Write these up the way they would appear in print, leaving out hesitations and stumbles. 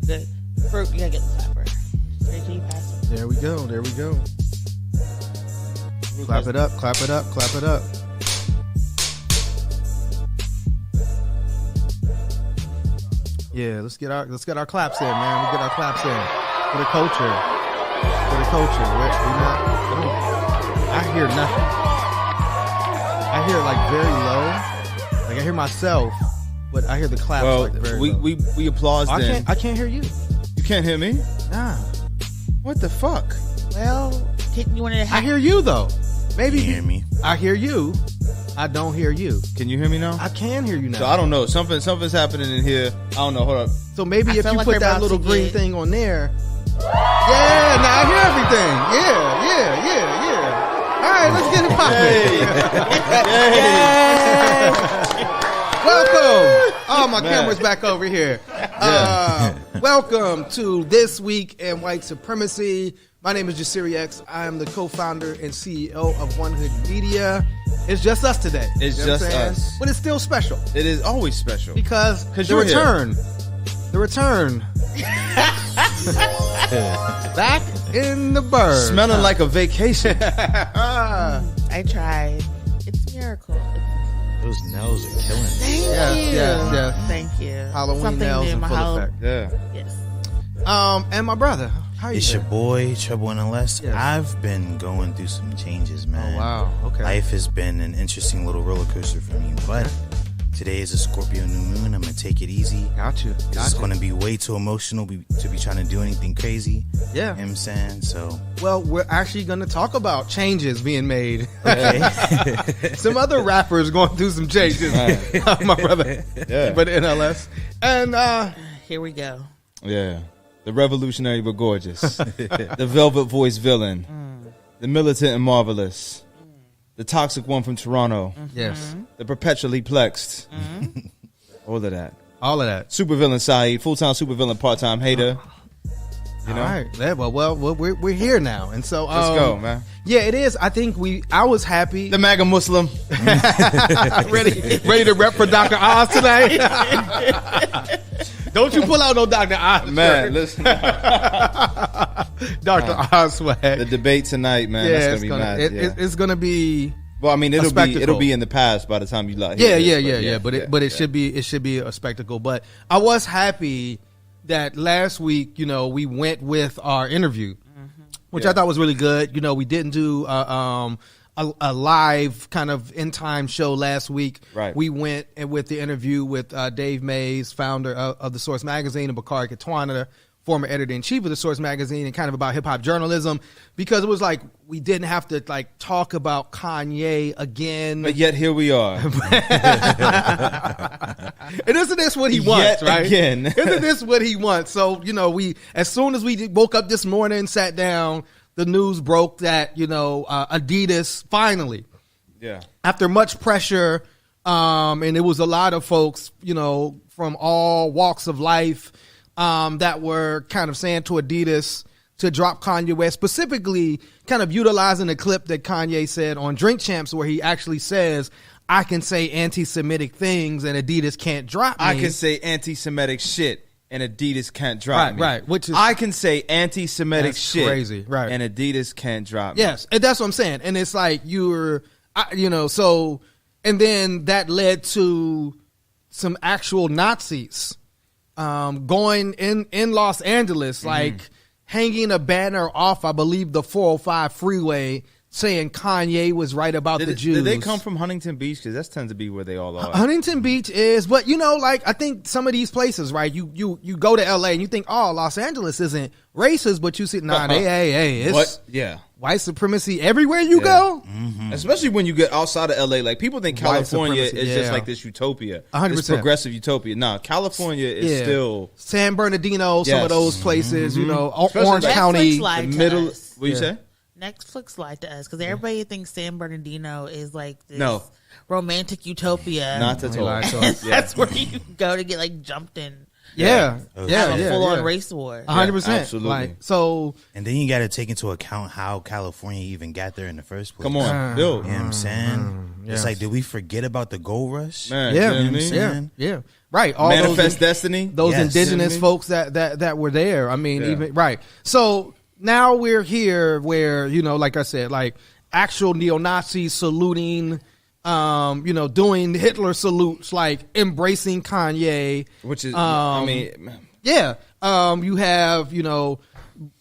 Good. Fruit, you gotta get the clapper. Can you pass it? There we go. There we go. Clap it up. Clap it up. Clap it up. Yeah, let's get our claps in, man. We get our claps in for the culture. For the culture. I hear nothing. I hear it like very low. Like I hear myself, but I hear the claps like very low. We applause then. I can't hear you. You can't hear me? Nah. What the fuck? Well, you want to I hear you though. Maybe you hear me. I hear you. I don't hear you. Can you hear me now? I can hear you now. So I don't know. Something's happening in here. I don't know. Hold up. So maybe if you like put that little green thing on there. Yeah, now I hear everything. Yeah. All right, let's get it popping. Welcome. Oh, my camera's back over here. Welcome to This Week in White Supremacy. My name is Jasiri X. I am the co-founder and CEO of One Hood Media. It's just us today. It's just us. But it's still special. It is always special. Because the return. The return. Back in the bird. Smelling like a vacation. I tried. It's a miracle. Those nails are killing me. Thank you. Yes. Thank you. Halloween Something nails new in my full effect. Yeah. Yes. And my brother. How you It's doing? your boy, Trouble in LS. Yes. I've been going through some changes, man. Oh, wow. Okay. Life has been an interesting little roller coaster for me, but today is a Scorpio new moon. I'm going to take it easy. Got you. It's going to be way too emotional to be trying to do anything crazy. Yeah. You know what I'm saying? So. Well, we're actually going to talk about changes being made. Okay. Some other rappers going through some changes. My brother. Yeah. But NLS. And Here we go. Yeah. The revolutionary but gorgeous. The velvet voice villain. The militant and marvelous. The toxic one from Toronto. yes, The perpetually plexed. All of that. all of that. Supervillain Saeed. Full-time supervillain, part-time hater. You know? All right. Yeah, well, we're here now. And so Let's go, man. Yeah, it is. I think I was happy. The MAGA Muslim. ready to rep for Dr. Oz tonight. Don't you pull out no Dr. Oz Man, shirt. listen. Dr. Oz swag. The debate tonight, man. That's it's gonna be mad. it's gonna be. Well, I mean, a it'll spectacle. be in the past by the time you like. Yeah. But it should be a spectacle. But I was happy that last week, we went with our interview, which I thought was really good. We didn't do a live kind of in time show last week. Right. We went with the interview with Dave Mays, founder of The Source Magazine, and Bakari Katwana, former editor-in-chief of The Source Magazine, and kind of about hip-hop journalism, because it was like we didn't have to talk about Kanye again. But yet here we are. And isn't this what he wants, Yet right? again. Isn't this what he wants? So, we, as soon as we woke up this morning, sat down, the news broke that, Adidas finally, Yeah. after much pressure, and it was a lot of folks, from all walks of life, that were kind of saying to Adidas to drop Kanye West, specifically kind of utilizing a clip that Kanye said on Drink Champs, where he actually says, I can say anti-Semitic things and Adidas can't drop me. I can say anti-Semitic shit and Adidas can't drop me. Right. Which is, I can say anti-Semitic That's shit. crazy, right. And Adidas can't drop me. yes, and that's what I'm saying. And it's like so, and then that led to some actual Nazis going in Los Angeles, like hanging a banner off, I believe, the 405 freeway, saying Kanye was right about the Jews. Did they come from Huntington Beach? Because that tends to be where they all are. Huntington Beach is, but I think some of these places, right? You go to LA and you think, oh, Los Angeles isn't racist, but you see, it's What? Yeah. white supremacy everywhere you go. Especially when you get outside of LA. Like, people think White California is supremacy, just yeah. like this utopia. 100%. This progressive utopia. No, California is still San Bernardino, some of Yes. those places, Especially Orange like County. Netflix lied the to middle. us. What you say? Netflix lied to us because everybody thinks San Bernardino is like this No. romantic utopia. Not at all. lied to us. That's where you go to get jumped in Yeah. Oh, Yeah. have a Yeah. full-on yeah. race war. 100%. absolutely. Like, so, And then you got to take into account how California even got there in the first place. Come on, build. You know what I'm saying? yes. It's like, did we forget about the gold rush? Man, yeah. you know what I mean? Yeah. saying? Yeah. Right. All Manifest destiny. those Yes. indigenous You know folks that were there. I mean, Yeah. even right. So now we're here where, like I said, like actual neo-Nazis saluting, doing Hitler salutes, like embracing Kanye. Which is, Yeah. You have,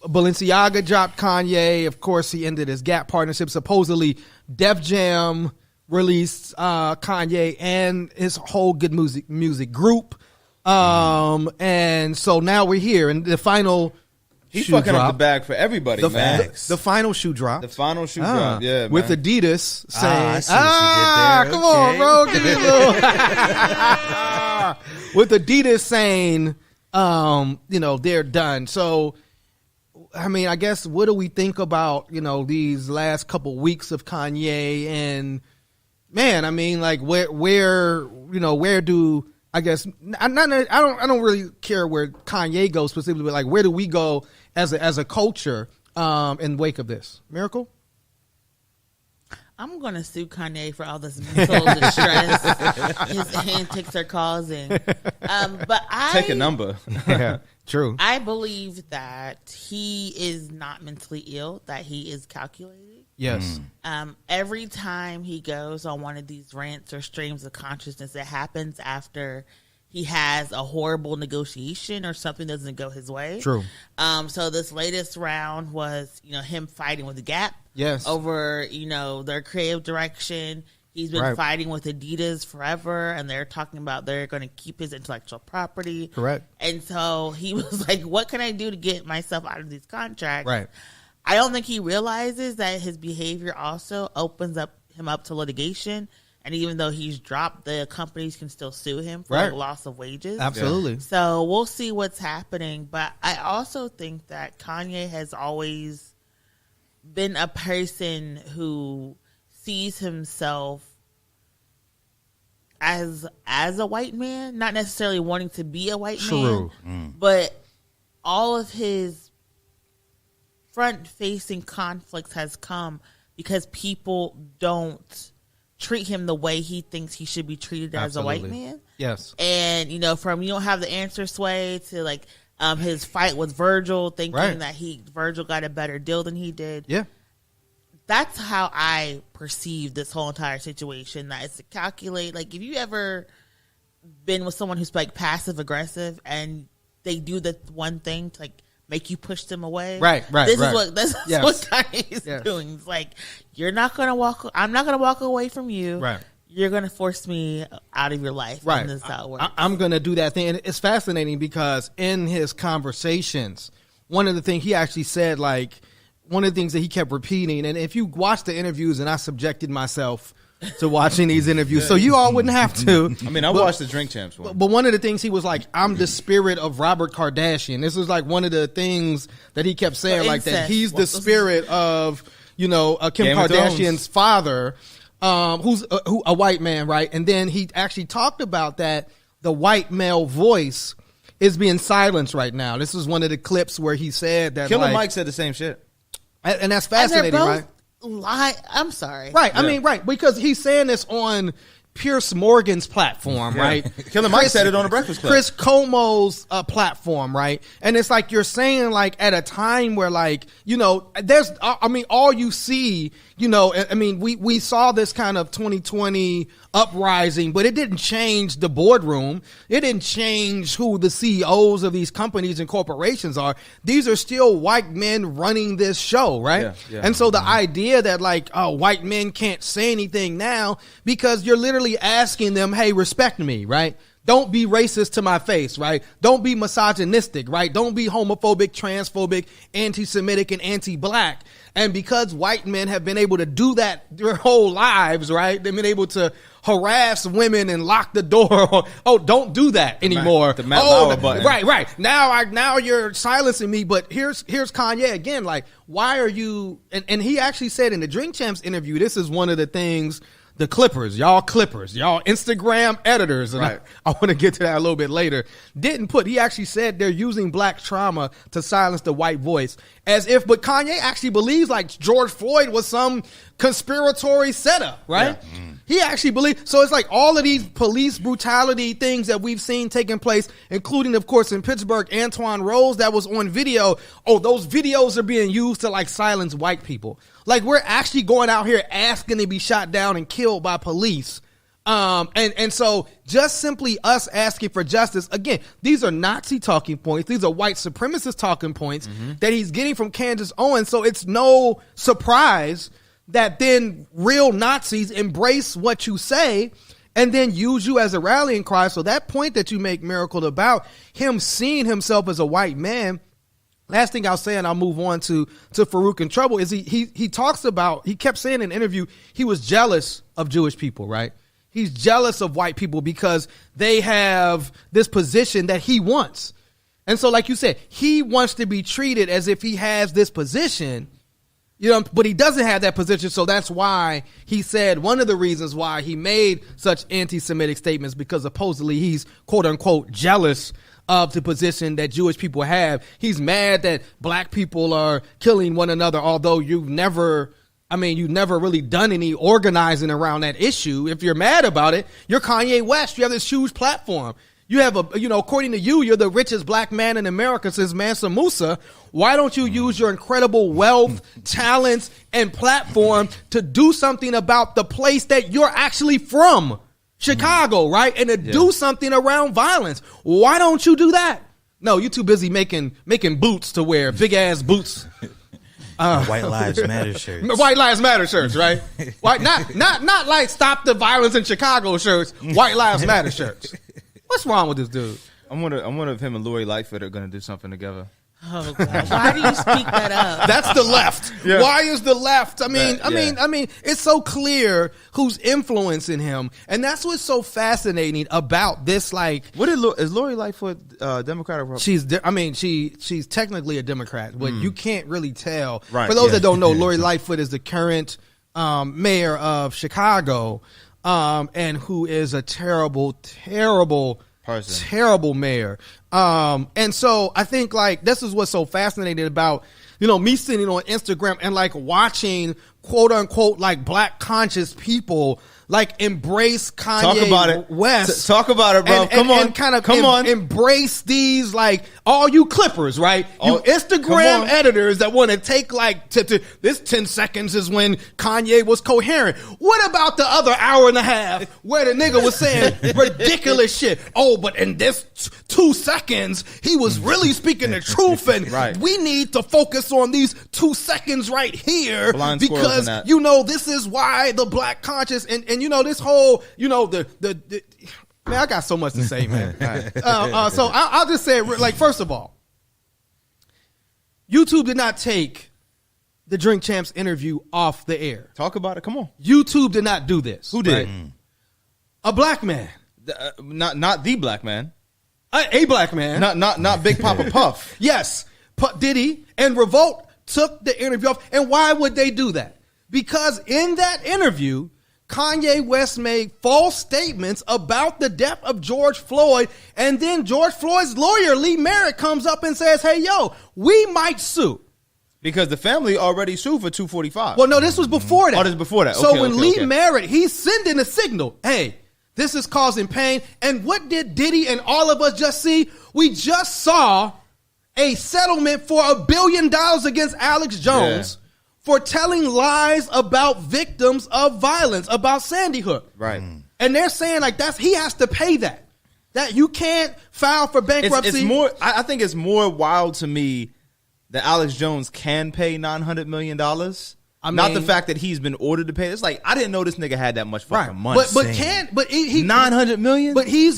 Balenciaga dropped Kanye. Of course, he ended his Gap partnership. Supposedly, Def Jam released Kanye and his whole good music group. And so now we're here, and the final he's shoe fucking drop. up the bag for everybody, man. Facts. The final shoe drop. The final shoe drop, yeah, with man. Adidas saying, I see what you did there. come on, Okay. bro, give me a little." With Adidas saying, they're done. So, I mean, I guess what do we think about these last couple weeks of Kanye? And man, I mean, like where do I guess I don't really care where Kanye goes specifically, but like where do we go as a culture in wake of this Miracle? I'm going to sue Kanye for all this mental distress his antics are causing. But Take a number. Yeah, true. I believe that he is not mentally ill, that he is calculated. Yes. Every time he goes on one of these rants or streams of consciousness, it happens after he has a horrible negotiation or something doesn't go his way. True. So this latest round was, him fighting with Gap. Yes. Over, their creative direction. He's been Right. fighting with Adidas forever, and they're talking about they're going to keep his intellectual property. Correct. And so he was like, what can I do to get myself out of these contracts? Right. I don't think he realizes that his behavior also opens him up to litigation. And even though he's dropped, the companies can still sue him for Right. loss of wages. Absolutely. So we'll see what's happening. But I also think that Kanye has always been a person who sees himself as a white man, not necessarily wanting to be a white True. man, but all of his front-facing conflicts has come because people don't treat him the way he thinks he should be treated as a white Absolutely. man. Yes. And from you don't have the answer sway to like his fight with Virgil, thinking Right. that Virgil got a better deal than he did. Yeah. That's how I perceive this whole entire situation. That it's to calculate. Like, if you ever been with someone who's like passive aggressive and they do the one thing to like make you push them away, Right. This right. is Yes. what Kanye is Yes. doing. It's like I'm not gonna walk away from you. Right. You're gonna force me out of your life. Right. And this is how it works. I'm going to do that thing. And it's fascinating because in his conversations, one of the things he actually said, like, one of the things that he kept repeating, and if you watch the interviews, and I subjected myself to watching these interviews, so you all wouldn't have to. I mean, I watched the Drink Champs one. But one of the things he was like, I'm the spirit of Robert Kardashian. This was like one of the things that he kept saying, like that incest. he's the spirit of, Kim Game of Kardashian's Thrones. father, who's a white man, right? And then he actually talked about that the white male voice is being silenced right now. This is one of the clips where he said that, Killer like, Mike said the same shit. and that's and they're fascinating, both right? I'm sorry. Right. I Yeah. mean, right, because he's saying this on Pierce Morgan's platform, right? Killer Mike said it on the Breakfast Club. Chris Cuomo's platform, right? And it's like you're saying, like, at a time where, like, there's, I mean, all you see, I mean, we saw this kind of 2020 uprising, but it didn't change the boardroom. It didn't change who the CEOs of these companies and corporations are. These are still white men running this show, right? Yeah, yeah. And so the idea that, like, white men can't say anything now because you're literally asking them, hey, respect me, right? Don't be racist to my face, right? Don't be misogynistic, right? Don't be homophobic, transphobic, anti-Semitic, and anti-black. And because white men have been able to do that their whole lives, right? They've been able to harass women and lock the door. Oh, don't do that anymore. The Matt Lauer button. Right. Now you're silencing me. But here's Kanye again. Like, why are you? And he actually said in the Drink Champs interview, this is one of the things the Clippers, y'all Instagram editors, and Right. I want to get to that a little bit later, he actually said they're using black trauma to silence the white voice, but Kanye actually believes like George Floyd was some conspiratory setup, right? Yeah. He actually believes, so it's like all of these police brutality things that we've seen taking place, including, of course, in Pittsburgh, Antoine Rose, that was on video. Oh, those videos are being used to like silence white people. Like we're actually going out here asking to be shot down and killed by police. And so just simply us asking for justice, again, these are Nazi talking points. These are white supremacist talking points that he's getting from Candace Owens. So it's no surprise that then real Nazis embrace what you say and then use you as a rallying cry. So that point that you make, Miracle, about him seeing himself as a white man, last thing I'll say, and I'll move on to Farouk in Trouble, is he talks about, he kept saying in an interview, he was jealous of Jewish people, right? He's jealous of white people because they have this position that he wants. And so, like you said, he wants to be treated as if he has this position, you know, but he doesn't have that position. So that's why he said one of the reasons why he made such anti-Semitic statements, because supposedly he's quote unquote jealous of the position that Jewish people have. He's mad that black people are killing one another, although you've never really done any organizing around that issue. If you're mad about it, you're Kanye West. You have this huge platform. You have according to you, you're the richest black man in America since Mansa Musa. Why don't you use your incredible wealth, talents, and platform to do something about the place that you're actually from, Chicago, right? And to do something around violence. Why don't you do that? No, you're too busy making boots to wear, big ass boots. White Lives Matter shirts. White Lives Matter shirts, right? White, not like Stop the Violence in Chicago shirts. White Lives Matter shirts. What's wrong with this dude? I wonder if him and Lori Lightfoot are going to do something together. Oh God! Why do you speak that up? That's the left. Yeah. Why is the left? I mean, it's so clear who's influencing him, and that's what's so fascinating about this. Like, is Lori Lightfoot Democrat or Republican? She's technically a Democrat, but you can't really tell. Right, For those that don't know, Lori Lightfoot is the current mayor of Chicago, and who is a terrible person. Terrible mayor. And so I think like this is what's so fascinating about, me sitting on Instagram and like watching quote unquote like black conscious people like embrace Kanye West. Talk about it, bro. Come on. Embrace these, like, all you Clippers, right? You Instagram editors that want to take like this 10 seconds is when Kanye was coherent. What about the other hour and a half where the nigga was saying ridiculous shit? Oh, but in this 2 seconds, he was really speaking the truth, and we need to focus on these 2 seconds right here because this is why the black conscious and this whole man, I got so much to say, man. So I'll just say, like, first of all, YouTube did not take the Drink Champs interview off the air. Talk about it. Come on. YouTube did not do this. Who did? Right? A black man. Not the black man. A black man. Not Big Papa Puff. Yes. Diddy and Revolt took the interview off. And why would they do that? Because in that interview, Kanye West made false statements about the death of George Floyd, and then George Floyd's lawyer, Lee Merritt, comes up and says, hey, we might sue. Because the family already sued for $245. Well, no, this was before that. Oh, this was before that. So when Lee Merritt, he's sending a signal, hey, this is causing pain. And what did Diddy and all of us just see? We just saw a settlement for $1 billion against Alex Jones. Yeah. For telling lies about victims of violence, about Sandy Hook. Right. And they're saying like he has to pay that. That you can't file for bankruptcy. It's more, I think it's more wild to me that Alex Jones can pay $900 million. Not the fact that he's been ordered to pay. It's like, I didn't know this nigga had that much fucking money. But he $900 million? But he's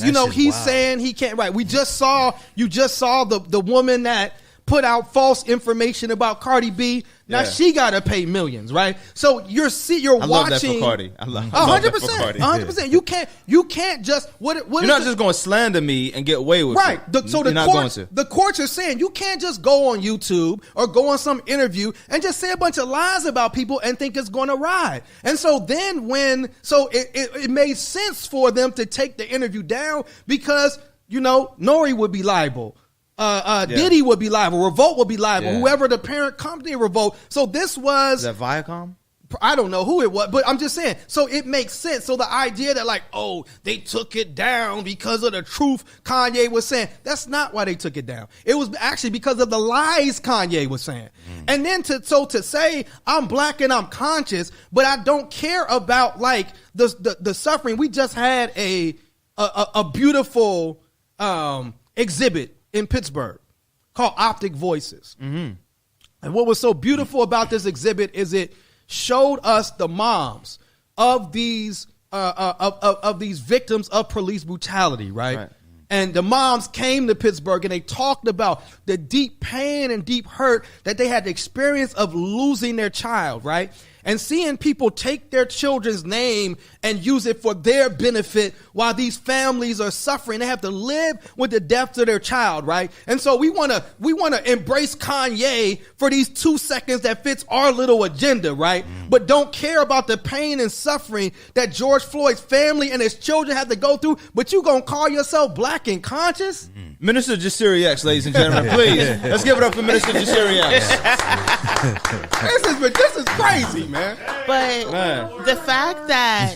saying he can't. Right. You just saw the woman that put out false information about Cardi B. Now she got to pay millions, right? So you're watching. I love that for Cardi. I love 100%. 100%. You can't just what you're not just going to slander me and get away with right. it. So the courts are saying you can't just go on YouTube or go on some interview and just say a bunch of lies about people and think it's going to ride. And so then it made sense for them to take the interview down because Nori would be liable. Diddy would be liable. Revolt would be liable. Whoever the parent company of Revolt. So this was... Is that Viacom? I don't know who it was, but I'm just saying. So it makes sense. So the idea that they took it down because of the truth Kanye was saying, that's not why they took it down. It was actually because of the lies Kanye was saying. And then to say I'm black and I'm conscious, but I don't care about the suffering. We just had a beautiful exhibit in Pittsburgh called Optic Voices. And what was so beautiful about this exhibit is it showed us the moms of these victims of police brutality, right? And the moms came to Pittsburgh and they talked about the deep pain and deep hurt that they had the experience of losing their child, right? And seeing people take their children's name and use it for their benefit while these families are suffering. They have to live with the death of their child, right? And so we want to embrace Kanye for these 2 seconds that fits our little agenda, right? But don't care about the pain and suffering that George Floyd's family and his children have to go through. But you gonna call yourself black and conscious? Minister Jasiri X, ladies and gentlemen, please. Let's give it up for Minister Jasiri X. This is crazy, man. But the fact that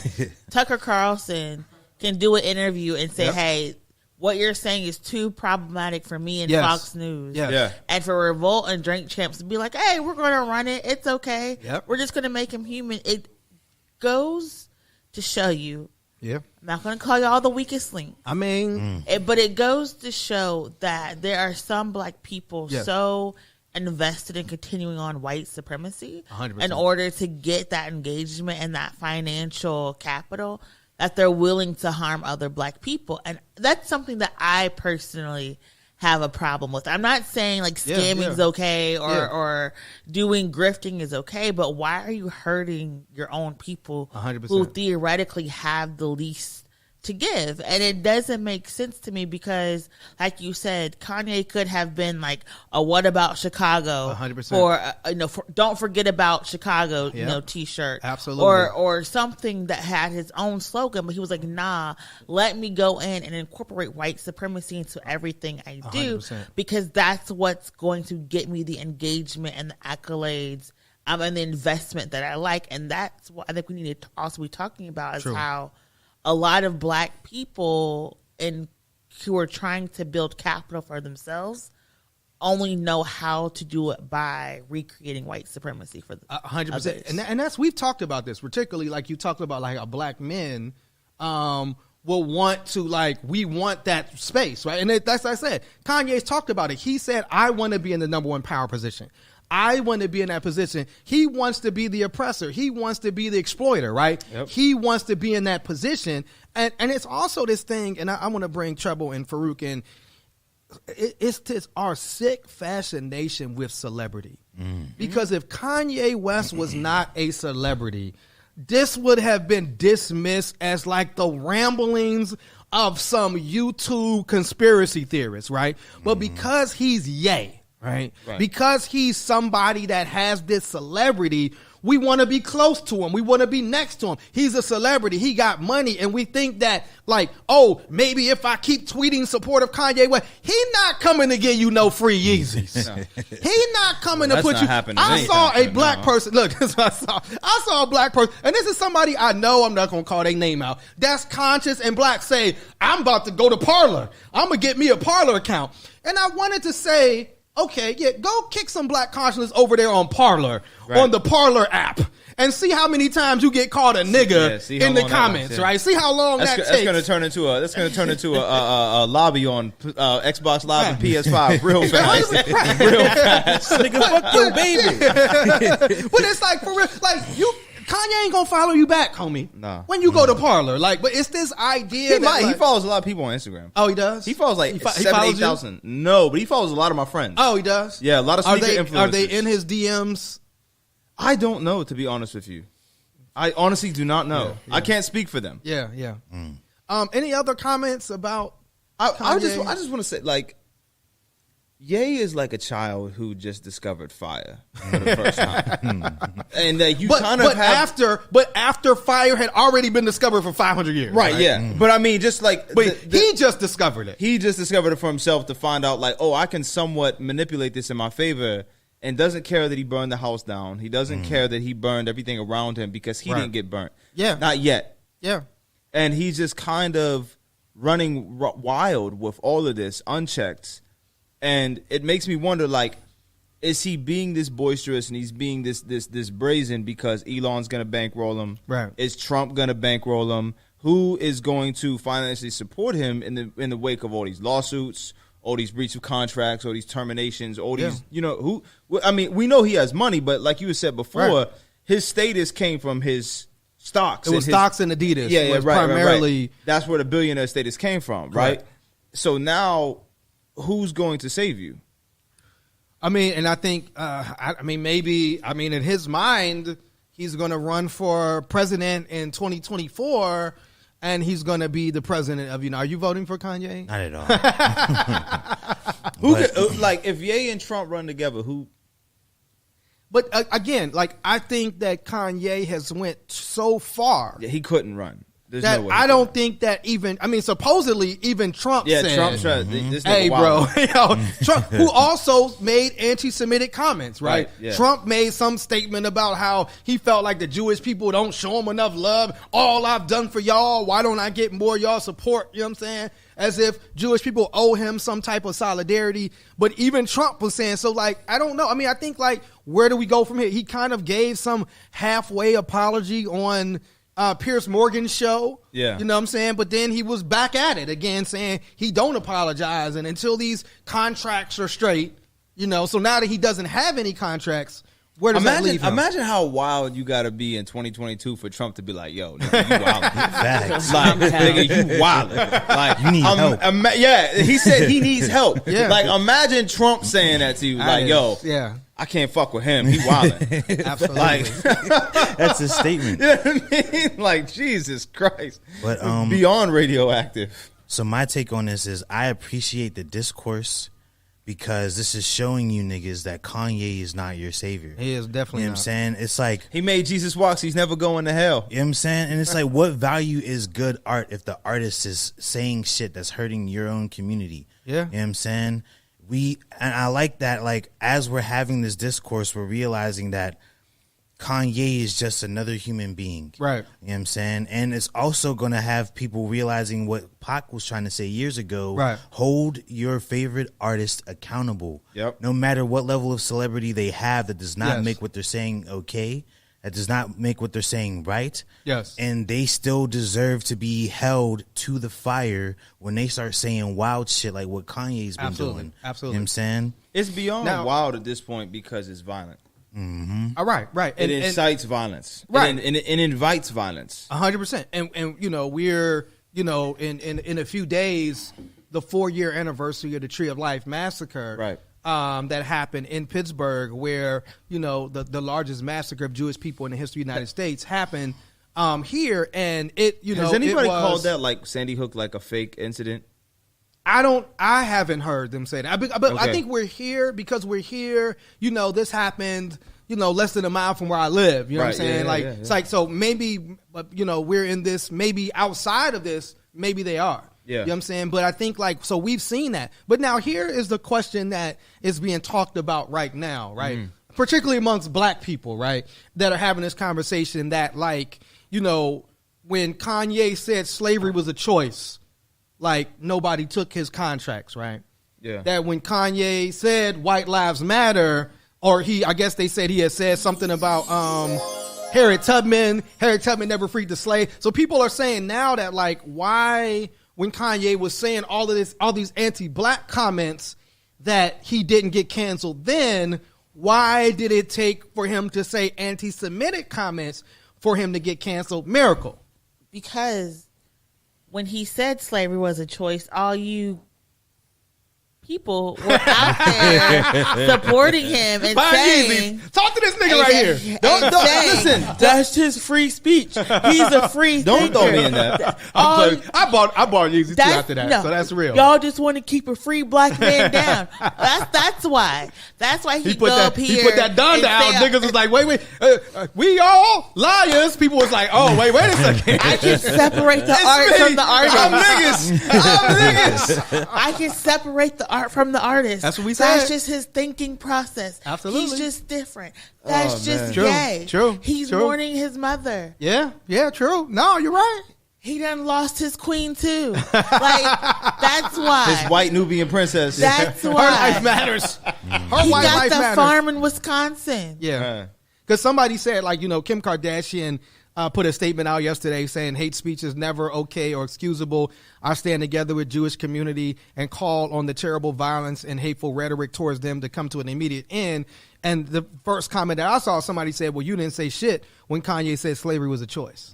Tucker Carlson can do an interview and say, hey, what you're saying is too problematic for me and Fox News. And for Revolt and Drink Champs to be like, hey, we're going to run it. It's okay. We're just going to make him human. It goes to show you. I'm not going to call y'all the weakest link. I mean. But it goes to show that there are some black people so invested in continuing on white supremacy 100%. In order to get that engagement and that financial capital that they're willing to harm other black people. And that's something that I personally have a problem with. I'm not saying scamming is okay or doing grifting is okay, but why are you hurting your own people 100%. Who theoretically have the least to give? And it doesn't make sense to me because, like you said, Kanye could have been a "What About Chicago" 100%. or "Don't Forget About Chicago" T-shirt, absolutely, or something that had his own slogan. But he was like, "Nah, let me go in and incorporate white supremacy into everything I do 100%. Because that's what's going to get me the engagement and the accolades." And the investment that I like. And that's what I think we need to also be talking about is how a lot of black people who are trying to build capital for themselves only know how to do it by recreating white supremacy for the 100%. And that's, we've talked about this, particularly like you talked about how black men will want to we want that space, right? And that's what I said. Kanye's talked about it. He said, I want to be in the number one power position. I want to be in that position. He wants to be the oppressor. He wants to be the exploiter, right? He wants to be in that position. And it's also this thing, and I want to bring Trouble and Farouk in. It's our sick fascination with celebrity. Because if Kanye West was not a celebrity, this would have been dismissed as the ramblings of some YouTube conspiracy theorist, right? But because he's Ye, right? Because he's somebody that has this celebrity, we want to be close to him. We want to be next to him. He's a celebrity. He got money. And we think that maybe if I keep tweeting support of Kanye West, he's not coming to give you no free Yeezys. He's not coming to put you. I saw a black person. Look, that's what I saw a black person. And this is somebody I know, I'm not going to call their name out, that's conscious and black, say, I'm about to go to Parler. I'm going to get me a Parler account. And I wanted to say, okay, go kick some black consciousness over there on Parler, on the Parler app, and see how many times you get called a nigga in the comments, right? See how long that takes. That's going to turn into a lobby on Xbox Live and PS5 real fast. Real fast. Nigga, fuck your baby. But it's for real, Kanye ain't gonna follow you back, homie. No. When you go to Parler, like, but it's this idea He follows a lot of people on Instagram. Oh, he does. He follows like 7,000-8,000. No, but he follows a lot of my friends. Oh, he does. Yeah, a lot of sneaker influencers. Are they in his DMs? I don't know, to be honest with you. I honestly do not know. Yeah. I can't speak for them. Yeah. Any other comments about? I just want to say, like, Ye is like a child who just discovered fire for the first time, and that you after fire had already been discovered for 500 years, right? Yeah, but I mean, just like, he just discovered it. He just discovered it for himself to find out, like, oh, I can somewhat manipulate this in my favor, and doesn't care that he burned the house down. He doesn't care that he burned everything around him because he didn't get burnt. Yeah, not yet. Yeah, and he's just kind of running wild with all of this unchecked. And it makes me wonder, like, is he being this boisterous and he's being this brazen because Elon's going to bankroll him? Right. Is Trump going to bankroll him? Who is going to financially support him in the wake of all these lawsuits, all these breach of contracts, all these terminations, all these, who? I mean, we know he has money, but like you said before, his status came from his stocks. It was stocks and Adidas. Yeah, right. Primarily. Right. That's where the billionaire status came from, right? So now, who's going to save you? I mean, and I think, in his mind, he's going to run for president in 2024, and he's going to be the president of, are you voting for Kanye? Not at all. If Ye and Trump run together, who? But again, like, I think that Kanye has went so far. Yeah, he couldn't run. There's that no way I don't think that supposedly even Trump said, Trump said, this hey, bro, Trump, who also made anti-Semitic comments, right? Yeah. Trump made some statement about how he felt like the Jewish people don't show him enough love. All I've done for y'all, why don't I get more y'all support? You know what I'm saying? As if Jewish people owe him some type of solidarity. But even Trump was saying, so, like, I don't know. I mean, I think, like, where do we go from here? He kind of gave some halfway apology on Piers Morgan's show. Yeah. You know what I'm saying? But then he was back at it again saying he don't apologize. And until these contracts are straight, so now that he doesn't have any contracts, where does that leave him? Imagine how wild you got to be in 2022 for Trump to be like, yo, nigga, you wildin'. Facts. Like, nigga, you wildin'. Like, you need help. He said he needs help. Yeah. Like, imagine Trump saying that to you. Like, yo. Yeah. I can't fuck with him. He wildin'. Absolutely. Like, that's a statement. You know what I mean? Like, Jesus Christ. But beyond radioactive. So my take on this is I appreciate the discourse because this is showing you niggas that Kanye is not your savior. He is definitely not. What I'm saying? It's like he made Jesus walk, so he's never going to hell. You know what I'm saying? And it's like, what value is good art if the artist is saying shit that's hurting your own community? Yeah. You know what I'm saying? And I like that, like, as we're having this discourse, we're realizing that Kanye is just another human being. Right. You know what I'm saying? And it's also going to have people realizing what Pac was trying to say years ago. Right. Hold your favorite artist accountable. Yep. No matter what level of celebrity they have, that does not make what they're saying okay. That does not make what they're saying right. Yes. And they still deserve to be held to the fire when they start saying wild shit like what Kanye's been doing. Absolutely. You know what I'm saying? It's beyond wild at this point because it's violent. Mm-hmm. All right. It incites violence. Right. And it invites violence. 100%. And we're, in a few days, the 4-year anniversary of the Tree of Life massacre. Right. That happened in Pittsburgh, where the largest massacre of Jewish people in the history of the United States happened here, and has anybody called that, like, Sandy Hook, like a fake incident? I haven't heard them say that, but I think we're here because we're here. This happened less than a mile from where I live. You know what I'm saying? It's like, so maybe, we're in this. Maybe outside of this, maybe they are. Yeah. You know what I'm saying? But I think, like, so we've seen that. But now here is the question that is being talked about right now, right? Mm-hmm. Particularly amongst black people, right? That are having this conversation that, like, when Kanye said slavery was a choice, like, nobody took his contracts, right? Yeah. That when Kanye said white lives matter, or I guess they said he had said something about Harriet Tubman never freed the slave. So people are saying now that, like, why, when Kanye was saying all these anti-black comments, that he didn't get canceled then, why did it take for him to say anti-Semitic comments for him to get canceled? Miracle. Because when he said slavery was a choice, all you people were out there supporting him and saying, talk to this nigga right here. Don't listen. That's his free speech. He's a free Don't thinker. throw me in that. I bought Yeezy too after that, no, so that's real. Y'all just want to keep a free black man down. That's why. That's why he put go that up here. he put that Donda out. Niggas was like, wait, we all liars. People was like, oh, wait a second. I can separate the art from the artist. I'm niggas. I can separate the art from the artist. That's what we said. That's just his thinking process. Absolutely. He's just different. That's just True, gay. true, He's true. mourning his mother. Yeah, true. No, you're right. He done lost his queen too. Like, that's why. His white Nubian princess. That's Her why. life matters. Her He white got life the matters. farm in Wisconsin. Yeah. Because somebody said, like, Kim Kardashian put a statement out yesterday saying hate speech is never okay or excusable. I stand together with Jewish community and call on the terrible violence and hateful rhetoric towards them to come to an immediate end. And the first comment that I saw, somebody said, well, you didn't say shit when Kanye said slavery was a choice.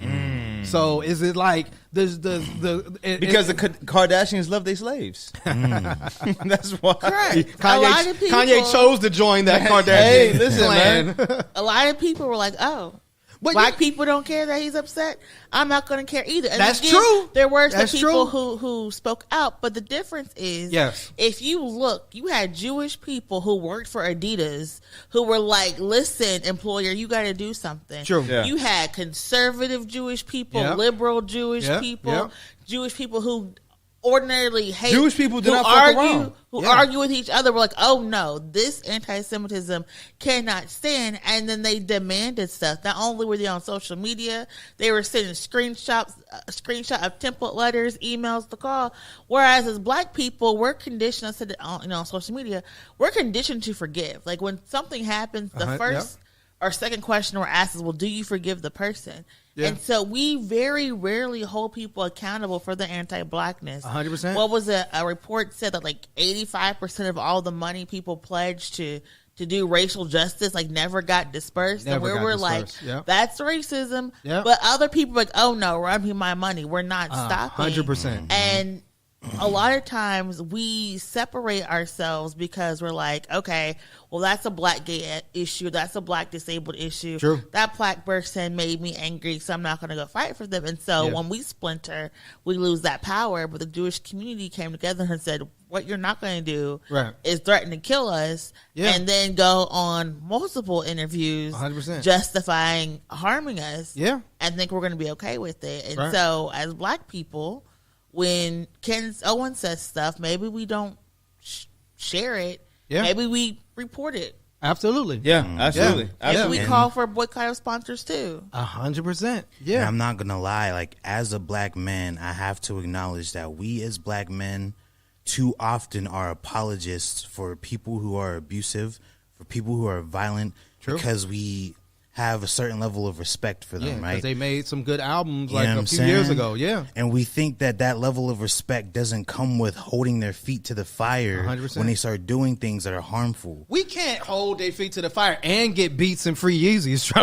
So is it like because the Kardashians love their slaves. That's why. Correct. A lot of people, Kanye chose to join that Kardashian Hey, listen, clan. man. A lot of people were like, oh, But black people don't care that he's upset. I'm not going to care either. And That's again, true. There were some That's people true. who spoke out, but the difference is, Yes. if you look, you had Jewish people who worked for Adidas who were like, listen, employer, you got to do something. True. Yeah. You had conservative Jewish people, Yep. liberal Jewish Yep. people, Yep. Jewish people who ordinarily hate Jewish people do who not fuck around. who Yeah. argue with each other. We're like, oh no, this anti-Semitism cannot stand. And then they demanded stuff. Not only were they on social media, they were sending screenshot of template letters, emails to call. Whereas as black people, we're conditioned. I said it on social media, we're conditioned to forgive. Like when something happens, the first or second question we're asked is, well, do you forgive the person? Yeah. And so we very rarely hold people accountable for the anti-blackness. 100%. What was a report said that like 85% of all the money people pledged to do racial justice like never got dispersed. Never and got we're dispersed. like, Yep. that's racism. Yep. But other people are like, oh no, run me my money. We're not stopping. 100%. And a lot of times we separate ourselves because we're like, okay, well, that's a black gay issue. That's a black disabled issue. True. That black person made me angry, so I'm not going to go fight for them. And so when we splinter, we lose that power. But the Jewish community came together and said, what you're not going to do is threaten to kill us and then go on multiple interviews 100%. justifying harming us and think we're going to be okay with it. And so as black people, when Ken Owen says stuff, maybe we don't share it. Yeah. Maybe we report it. Absolutely. Yeah, absolutely. Maybe we call for a boycott of sponsors too. 100%. Yeah. And I'm not going to lie. Like, as a black man, I have to acknowledge that we as black men too often are apologists for people who are abusive, for people who are violent, because we have a certain level of respect for them, right? Because they made some good albums like a few years ago, And we think that that level of respect doesn't come with holding their feet to the fire 100%. when they start doing things that are harmful. We can't hold their feet to the fire and get beats and free Yeezys.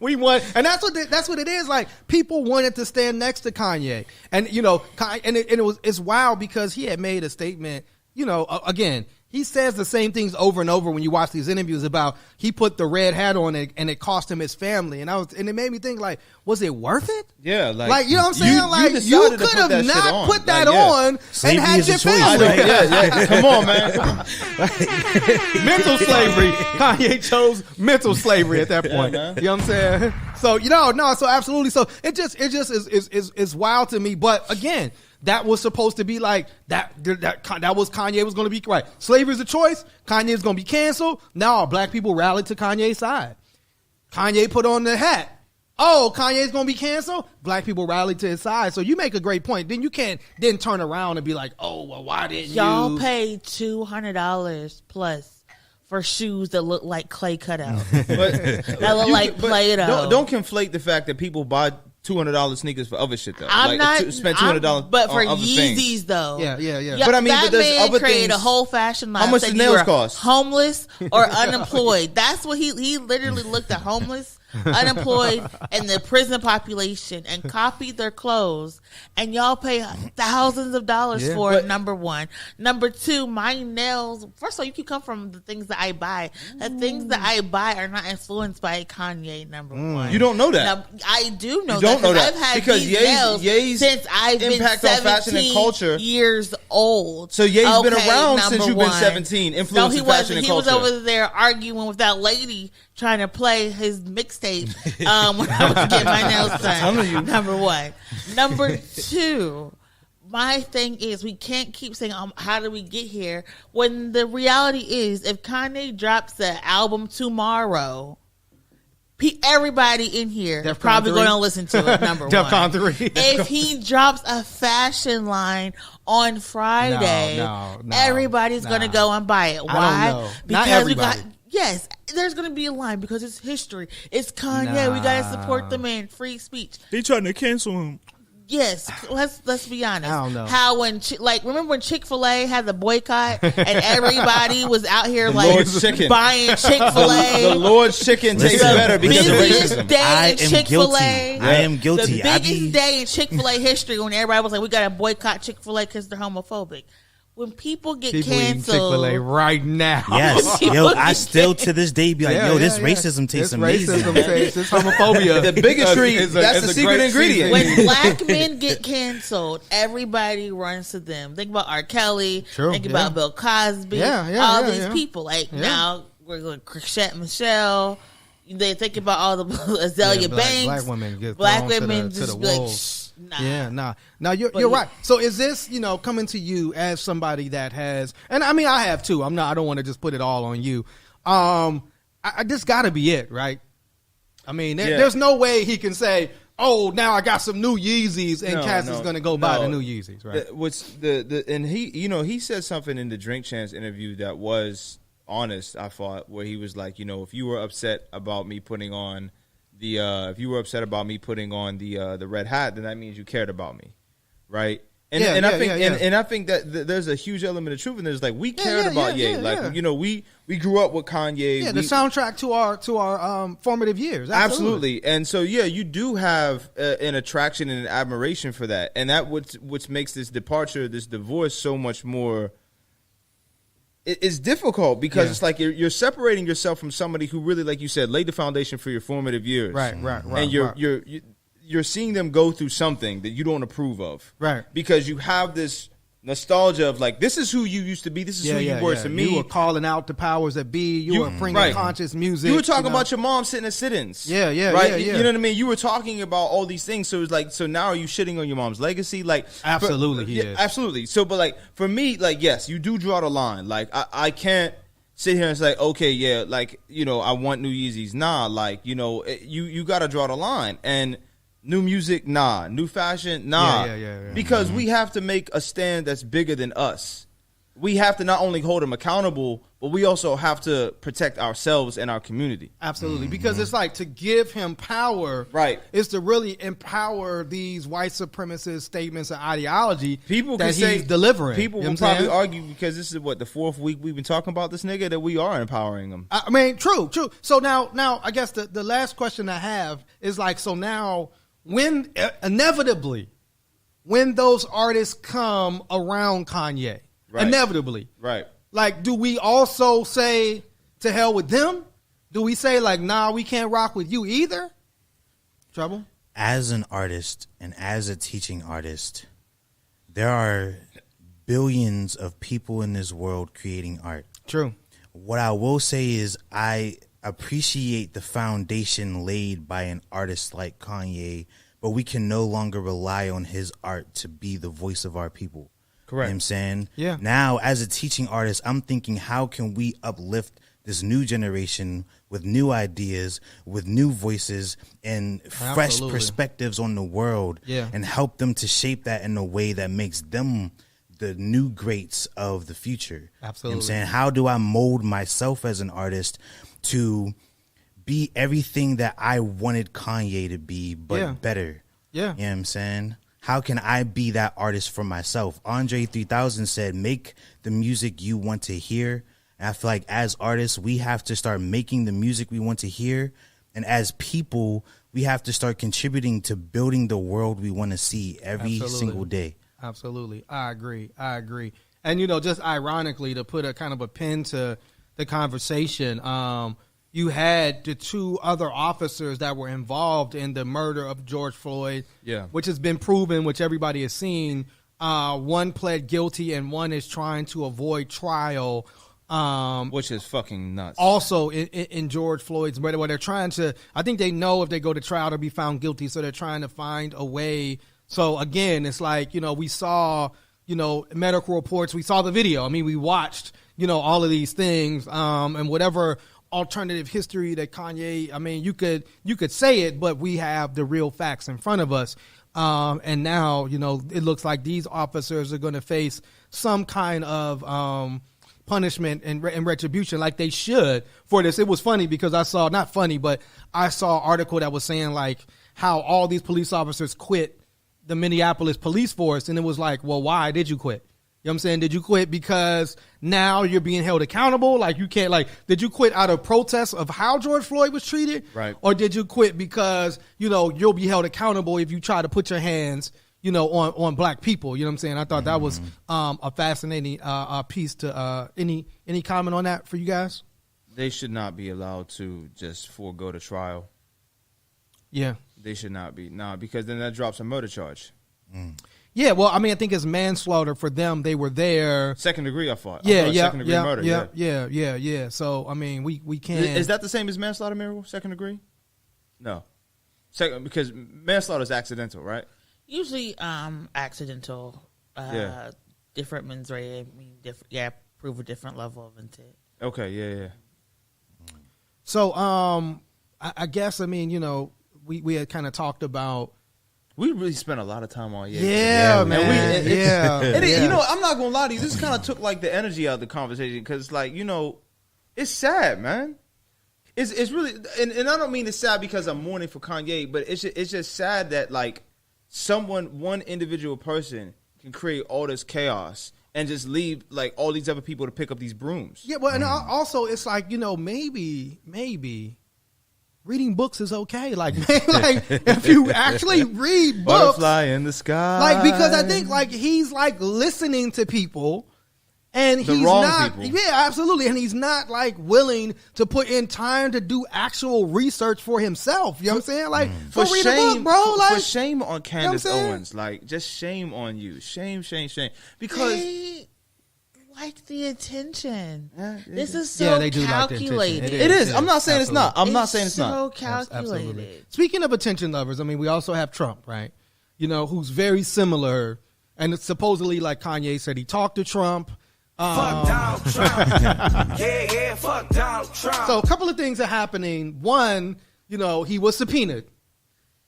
We want, and that's what it is. Like, people wanted to stand next to Kanye, and it's wild because he had made a statement. Again, he says the same things over and over when you watch these interviews about he put the red hat on it and it cost him his family. And it made me think, like, was it worth it? Yeah, like you know what I'm saying? You could have not put that on and had your family. Right? Come on, man. Mental slavery. Kanye chose mental slavery at that point. Man. You know what I'm saying? So so absolutely. So it just is wild to me. But again, that was supposed to be like that was Kanye was going to be right. Slavery is a choice. Kanye is going to be canceled. Now black people rallied to Kanye's side. Kanye put on the hat. Oh, Kanye's going to be canceled. Black people rallied to his side. So you make a great point. Then you can't then turn around and be like, oh, well, why didn't y'all paid $200 plus for shoes that look like clay cutout, that look like Play-Doh. Don't conflate the fact that people buy $200 sneakers for other shit though. Spend $200, but for on other Yeezys things. though. Yeah. But I mean, that but there's man other created things. a whole fashion line. How much said the you nails were cost? Homeless or unemployed. That's what he literally looked at homeless unemployed, and the prison population and copy their clothes, and y'all pay thousands of dollars for it, number one. Number two, my nails, first of all, you can come from the things that I buy. The things that I buy are not influenced by Kanye, number one. You don't know that. Now, I do know you don't know that. I've had because these nails Ye's since I've been impact on fashion and culture. years old. So Ye's been around since you've been 17, influencing fashion and culture. He was over there arguing with that lady trying to play his mixtape when I was getting my nails done. Number one. Number two, my thing is we can't keep saying, how did we get here? When the reality is, if Kanye drops the album tomorrow, everybody in here is probably going to listen to it, number one. DEFCON 3. If he drops a fashion line on Friday, everybody's going to go and buy it. Why? I don't know. Because not everybody. Yes, there's going to be a line because it's history. It's Kanye. We got to support the man. Free speech. They trying to cancel him. Yes, let's be honest. I don't know. How when remember when Chick-fil-A had the boycott and everybody was out here buying Chick-fil-A. The Lord's chicken tastes better because of racism. Day in Chick-fil-A. I am guilty. The biggest day in Chick-fil-A history when everybody was like, we got to boycott Chick-fil-A because they're homophobic. When people get canceled, Chick-fil-A right now. Yes, I still to this day be like, this racism tastes amazing. Racism tastes, this homophobia. The bigotry, that's the secret ingredient. When black men get canceled, everybody runs to them. Think about R. Kelly. True, think about Bill Cosby. All these people. Now we're going Chrisette Michelle. They think about all the Azalea Banks. Black women get black thrown women to the be like, wolves. Nah. Now you're right. So is this, coming to you as somebody that has, and I mean I have too. I don't want to just put it all on you. I this got to be it, right? I mean, there's no way he can say, "Oh, now I got some new Yeezys," and Cass is going to go buy the new Yeezys, right? And he said something in the Drink Champs interview that was honest. I thought where he was like, if you were upset about me putting on the red hat, then that means you cared about me, right? And I think that there's a huge element of truth in this. Like we cared about Ye. We grew up with Kanye. Yeah, the soundtrack to our formative years. Absolutely. And so you do have an attraction and an admiration for that, and that which makes this departure, this divorce, so much more. It's difficult because it's like you're separating yourself from somebody who really, like you said, laid the foundation for your formative years. Right. And you're seeing them go through something that you don't approve of. Right. Because you have this nostalgia of like, this is who you used to be. This is who you were to me. You were calling out the powers that be. You were bringing conscious music. You were talking about your mom sitting at sit-ins. Yeah. You know what I mean? You were talking about all these things. So it's like, so now are you shitting on your mom's legacy? Like, absolutely, he is. Absolutely. So, but like for me, like, yes, you do draw the line. Like, I can't sit here and say, okay, I want new Yeezys. Nah, like, you got to draw the line. And new music, nah. New fashion, nah. Yeah. Because we have to make a stand that's bigger than us. We have to not only hold them accountable, but we also have to protect ourselves and our community. Absolutely. Because it's like to give him power is to really empower these white supremacist statements and ideology that he's delivering. People will probably argue because this is the fourth week we've been talking about this nigga that we are empowering him. I mean, true. So now I guess the last question I have is like, so now when inevitably when those artists come around Kanye, inevitably, like, do we also say to hell with them? Do we say like, nah, we can't rock with you either? Trouble? As an artist and as a teaching artist, there are billions of people in this world creating art. True. What I will say is I appreciate the foundation laid by an artist like Kanye, but we can no longer rely on his art to be the voice of our people. Correct. You know what I'm saying? Yeah. Now, as a teaching artist, I'm thinking, how can we uplift this new generation with new ideas, with new voices, and fresh perspectives on the world, and help them to shape that in a way that makes them the new greats of the future. Absolutely. You know what I'm saying? How do I mold myself as an artist to be everything that I wanted Kanye to be, but better? Yeah. You know what I'm saying? How can I be that artist for myself? Andre 3000 said, make the music you want to hear. And I feel like as artists, we have to start making the music we want to hear, And as people, we have to start contributing to building the world we want to see every single day. Absolutely. I agree. And, just ironically, to put a kind of a pin to the conversation, you had the two other officers that were involved in the murder of George Floyd, which has been proven, which everybody has seen. One pled guilty and one is trying to avoid trial. Which is fucking nuts. Also in George Floyd's murder, where they're trying to, I think they know if they go to trial, they'll be found guilty. So they're trying to find a way. So again, it's like, we saw, medical reports. We saw the video. I mean, we watched, all of these things, and whatever alternative history that Kanye, I mean, you could say it, but we have the real facts in front of us. And now, it looks like these officers are going to face some kind of, punishment and retribution like they should for this. It was funny because I saw an article that was saying like how all these police officers quit the Minneapolis police force. And it was like, well, why did you quit? You know what I'm saying? Did you quit because now you're being held accountable? Like you can't, like, did you quit out of protest of how George Floyd was treated? Right. Or did you quit because, you'll be held accountable if you try to put your hands on black people? You know what I'm saying? I thought that was a fascinating piece to any comment on that for you guys? They should not be allowed to just forego the trial. Yeah. They should not be. No, because then that drops a murder charge. Yeah, well, I mean, I think it's manslaughter for them. They were there. Second degree, I thought. Second degree murder. Yeah. So, I mean, we can't. Is that the same as manslaughter, Miracle? Second degree? No. Because manslaughter is accidental, right? Usually, accidental. Different mens rea. Prove a different level of intent. Okay, yeah. So, I guess, I mean, we had kind of talked about. We really spent a lot of time on man. I'm not gonna lie to you. This kind of took like the energy out of the conversation because, like, it's sad, man. It's really, and I don't mean it's sad because I'm mourning for Kanye, but it's just sad that like one individual person can create all this chaos and just leave like all these other people to pick up these brooms. Yeah, well, and also it's like maybe. Reading books is okay. Like if you actually read books, butterfly in the sky. Like, because I think like he's like listening to people, and he's not. People. Yeah, absolutely. And he's not like willing to put in time to do actual research for himself. You know what I'm saying? Like, for read shame, a book, bro. Like, for shame on Candace Owens. Like, just shame on you. Shame. Because. Like the attention. This is they do calculated. Like it is. I'm not saying absolutely. It's not. I'm not saying it's not. So calculated. Absolutely. Speaking of attention lovers, I mean, we also have Trump, right? Who's very similar. And it's supposedly, like Kanye said, he talked to Trump. Fuck Donald Trump. Fuck Donald Trump. So a couple of things are happening. One, he was subpoenaed.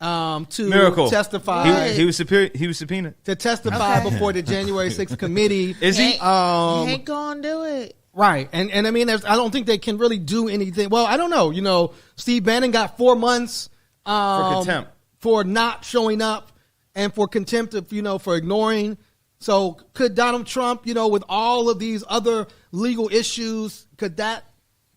To Miracle. testify. He was subpoenaed to testify before the January 6th committee. Is he? He ain't gonna do it. Right. And I mean, I don't think they can really do anything. Well, I don't know. Steve Bannon got 4 months for contempt for not showing up and for contempt of, for ignoring. So could Donald Trump, with all of these other legal issues, could that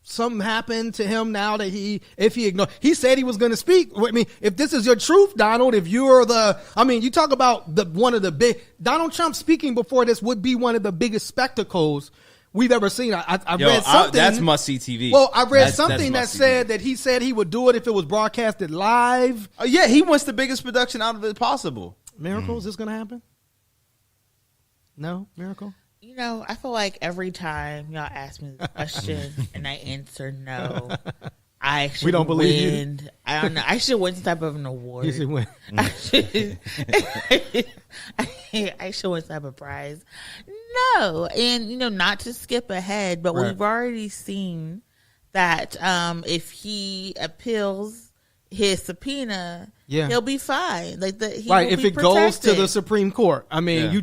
something happened to him now that he ignored? He said he was going to speak. I mean, if this is your truth, Donald, if you're you talk about one of the big, Donald Trump speaking before this would be one of the biggest spectacles we've ever seen. I read something. That's must-see TV. Well, I read something that said that he said he would do it if it was broadcasted live. Yeah, he wants the biggest production out of it possible. Miracle, is this going to happen? No? Miracle? I feel like every time y'all ask me this question and I answer no, I should don't believe win. I don't know. I should win some type of an award. You should win. I should win some type of prize. No. And, not to skip ahead, but we've already seen that if he appeals his subpoena, he'll be fine. Like if it goes to the Supreme Court. I mean, we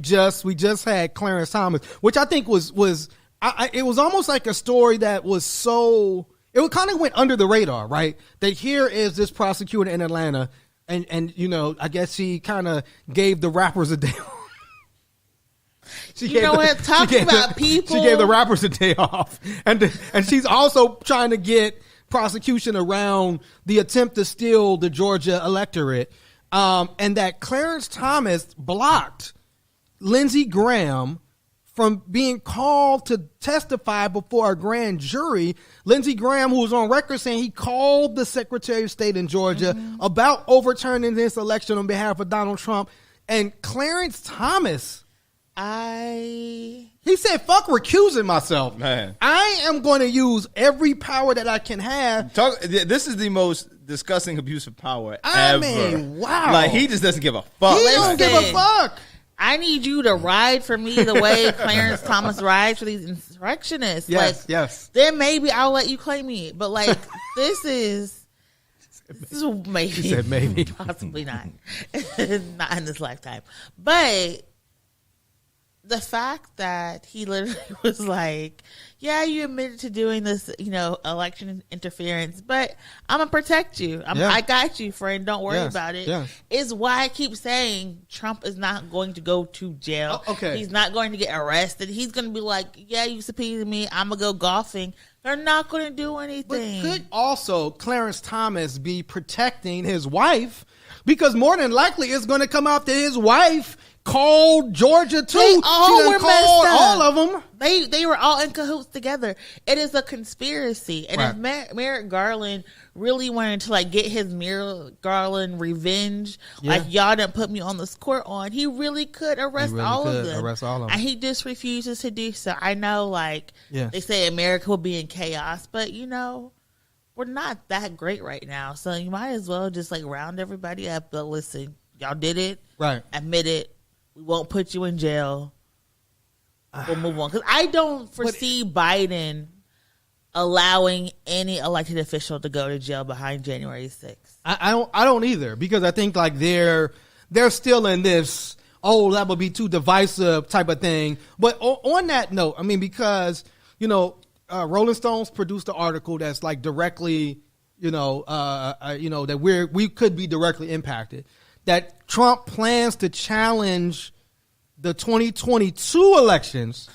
just had Clarence Thomas, which I think was it was almost like a story that was so, it kind of went under the radar, right? That here is this prosecutor in Atlanta, and I guess she kind of gave the rappers a day. Talking about people. She gave the rappers a day off, and she's also trying to get prosecution around the attempt to steal the Georgia electorate, and that Clarence Thomas blocked Lindsey Graham from being called to testify before a grand jury. Lindsey Graham, who was on record saying he called the Secretary of State in Georgia about overturning this election on behalf of Donald Trump, and Clarence Thomas, he said, fuck recusing myself. Man. I am going to use every power that I can have. This is the most disgusting abuse of power I ever. mean, wow. Like, he just doesn't give a fuck. He don't give a fuck. I need you to ride for me the way Clarence Thomas rides for these insurrectionists. Yes, yes. Then maybe I'll let you claim me. But like, this is maybe. He said maybe. Possibly not. Not in this lifetime. But the fact that he literally was like, yeah, you admitted to doing this, election interference, but I'm going to protect you. I got you, friend. Don't worry about it. Yes. Is why I keep saying Trump is not going to go to jail. Okay. He's not going to get arrested. He's going to be like, yeah, you subpoenaed me. I'm going to go golfing. They're not going to do anything. But could also Clarence Thomas be protecting his wife? Because more than likely it's going to come out that his wife called Georgia too. They all were called messed up. all of them. They were all in cahoots together. It is a conspiracy. And Right. if Merrick Garland really wanted to like get his Merrick Garland revenge, like y'all didn't put me on this court on, he really could arrest all of them. And he just refuses to do so. I know, like they say America will be in chaos, but we're not that great right now. So you might as well just like round everybody up. But listen, y'all did it. Right. Admit it. We won't put you in jail. We'll move on. Because I don't foresee Biden allowing any elected official to go to jail behind January 6th. I don't either, because I think like they're still in this, that would be too divisive type of thing. But on that note, I mean, because, Rolling Stones produced an article that's like directly, that we could be directly impacted. That Trump plans to challenge the 2022 elections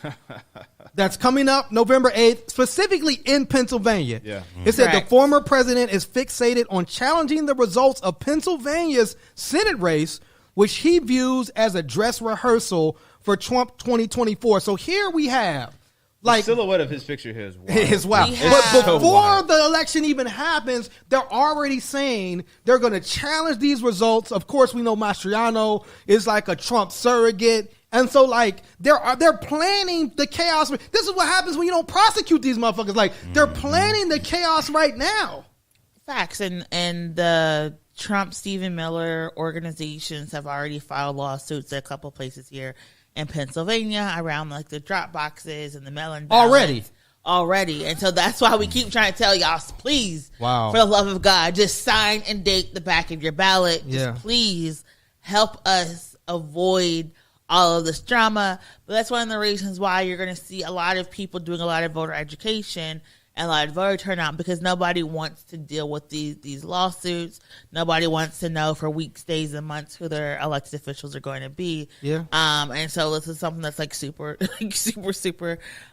that's coming up November 8th, specifically in Pennsylvania. Yeah. It said Correct. the former president is fixated on challenging the results of Pennsylvania's Senate race, which he views as a dress rehearsal for Trump 2024. So here we have The silhouette of his picture here is wild. It's wild. But before the election even happens, they're already saying they're going to challenge these results. Of course, we know Mastriano is like a Trump surrogate. And so, like, they're planning the chaos. This is what happens when you don't prosecute these motherfuckers. Like, they're planning the chaos right now. Facts. And the Trump, Stephen Miller organizations have already filed lawsuits at a couple places here in Pennsylvania around like the drop boxes and the mail-in ballots. Already. And so that's why we keep trying to tell y'all, please, for the love of God, just sign and date the back of your ballot. Just please help us avoid all of this drama. But that's one of the reasons why you're going to see a lot of people doing a lot of voter education and a lot of voter turnout, because nobody wants to deal with these lawsuits. Nobody wants to know for weeks, days, and months who their elected officials are going to be. And so this is something that's like super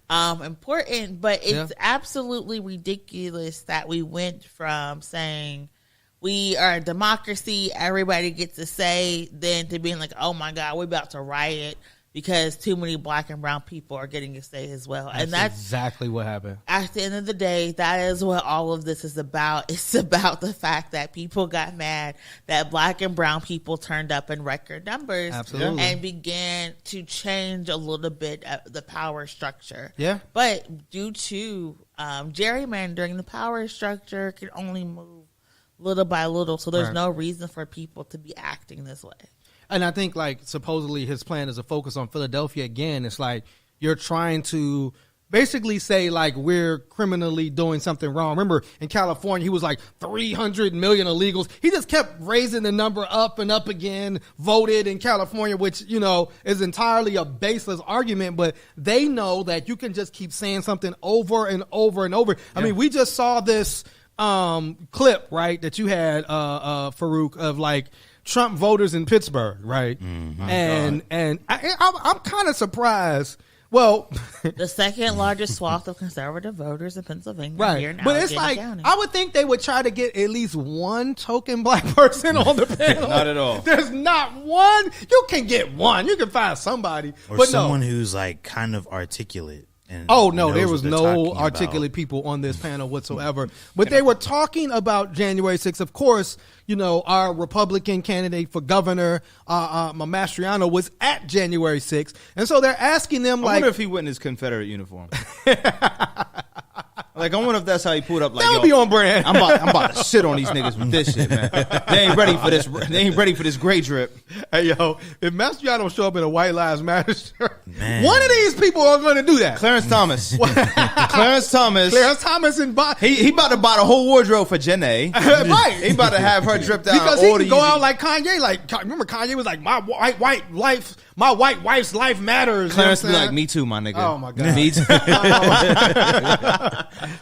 important. But it's absolutely ridiculous that we went from saying we are a democracy, everybody gets a say, then to being like, oh my God, we're about to riot because too many black and brown people are getting a say as well. And that's exactly what happened. At the end of the day, that is what all of this is about. It's about the fact that people got mad that black and brown people turned up in record numbers. Absolutely. And began to change a little bit of the power structure. Yeah. But due to gerrymandering, the power structure can only move little by little. So there's no reason for people to be acting this way. And I think, like, supposedly his plan is to focus on Philadelphia again. It's like you're trying to basically say, like, we're criminally doing something wrong. Remember, in California, he was like 300 million illegals. He just kept raising the number up and up again, voted in California, which, is entirely a baseless argument. But they know that you can just keep saying something over and over and over. I mean, we just saw this clip, right, that you had, Farouk, of, like, Trump voters in Pittsburgh, right? And I'm kind of surprised Well, The second largest swath of conservative voters in Pennsylvania. right. Here in But it's Allegheny like, County. I would think they would try to get at least one token black person on the panel. Not at all. There's not one. You can get one. You can find somebody. Or but someone no. who's like kind of articulate. And Oh no, knows there what was they're no talking articulate about. people on this panel whatsoever. But they were talking about January 6th. Of course, you know, our Republican candidate for governor, Mastriano, was at January 6th. And so they're asking them I like, wonder if he went in his Confederate uniform. Like, I wonder if that's how he pulled up. Like, that would yo, be on brand. I'm about to shit on these niggas with this shit, man. They ain't ready for this. They ain't ready for this gray drip. Hey, yo, if Mastriano show up in a White Lives Matter shirt, Man. one of these people are going to do that. Clarence Thomas. Clarence Thomas. Clarence Thomas and Bob. He about to buy the whole wardrobe for Janae. Right. He about to have her dripped out. Because he all can the go Yeezy. out like Kanye. Like, remember Kanye was like, my white wife's life matters. Clarence you be know what like, I'm me too, my nigga. Oh, my God. Me too. saying?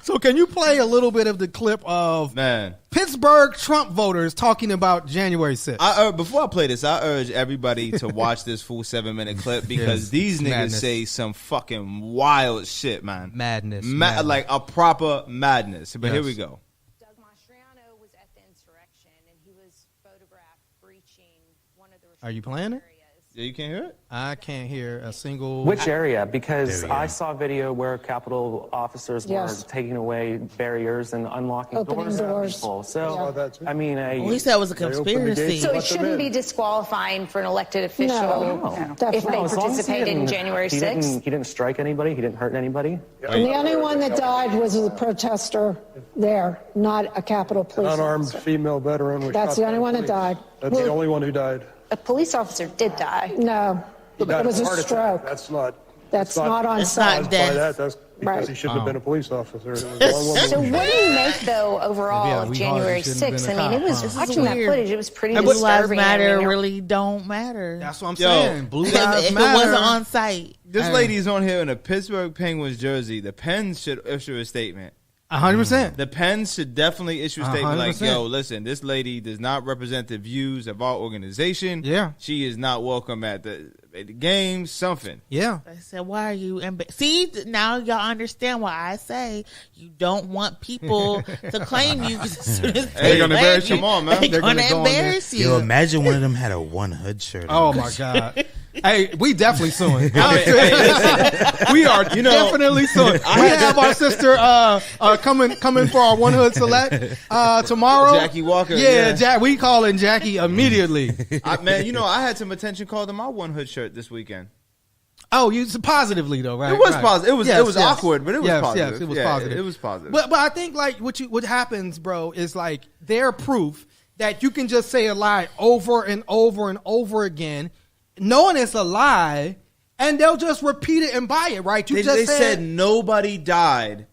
So can you play a little bit of the clip of Man. Pittsburgh Trump voters talking about January 6th? Before I play this, I urge everybody to watch this full 7-minute clip because Yes. these niggas Madness. say some fucking wild shit, man. Madness. Like a proper madness. But here Yes. we go. Doug Mastriano was at the insurrection, and he was photographed breaching one of the Are you playing it? areas. Yeah, you can't hear it? I can't hear a single. Which area? Because There we I go. saw video where Capitol officers Yes. were taking away barriers and unlocking Opening doors. doors. People. So, Yeah. I mean, Well, he said it was a conspiracy. So it shouldn't be disqualifying for an elected official No, if definitely. they as long as he participated in didn't- January he 6th. He didn't strike anybody. He didn't hurt anybody. And the only one that died was a protester there, not a Capitol Police Unarmed officer. female veteran was That's shot the by only one that police. died. That's Well- the only one who died. A police officer did die. No, He died it was of a heart attack. stroke. That's not. That's not on It's not site. caused by death. that. That's because Right. he shouldn't have been a police officer. It was one So woman. what do you make, though, overall Yeah, of we January hardly shouldn't have 6th? been I a mean, it cop, was huh? watching that weird. footage. It was pretty Blue Lives disturbing. I Matter mean, really don't matter. That's what I'm Yo. saying. Blue if Lives it Matter. wasn't on site. This Hey. lady's on here in a Pittsburgh Penguins jersey. The Pens should issue a statement. 100%. The Pens should definitely issue a statement like, 100%. yo, listen, this lady does not represent the views of our organization. Yeah. She is not welcome at the games, something. Yeah. I said, why are you see, now y'all understand why I say you don't want people to claim you. 'Cause as soon as Hey, they gonna claim embarrass you, you. Come on, man. They're They're going to gonna go in there. embarrass you. Yo, imagine one of them had a one hood shirt on. Oh my God. Hey, we definitely suing. I mean, We are definitely suing. We have our sister coming for our One Hood Select tomorrow. Jackie Walker, Yeah, yeah. we calling Jackie immediately. man, I had some attention called to my one hood shirt this weekend. Oh, you positively though, right? It was right. positive. Yes, It was yes. awkward, but it was Yes, positive. Yes, it was Yeah, positive. It was positive. But I think like what happens, bro, is like their proof that you can just say a lie over and over and over again, knowing it's a lie, and they'll just repeat it and buy it, right? You they just said nobody died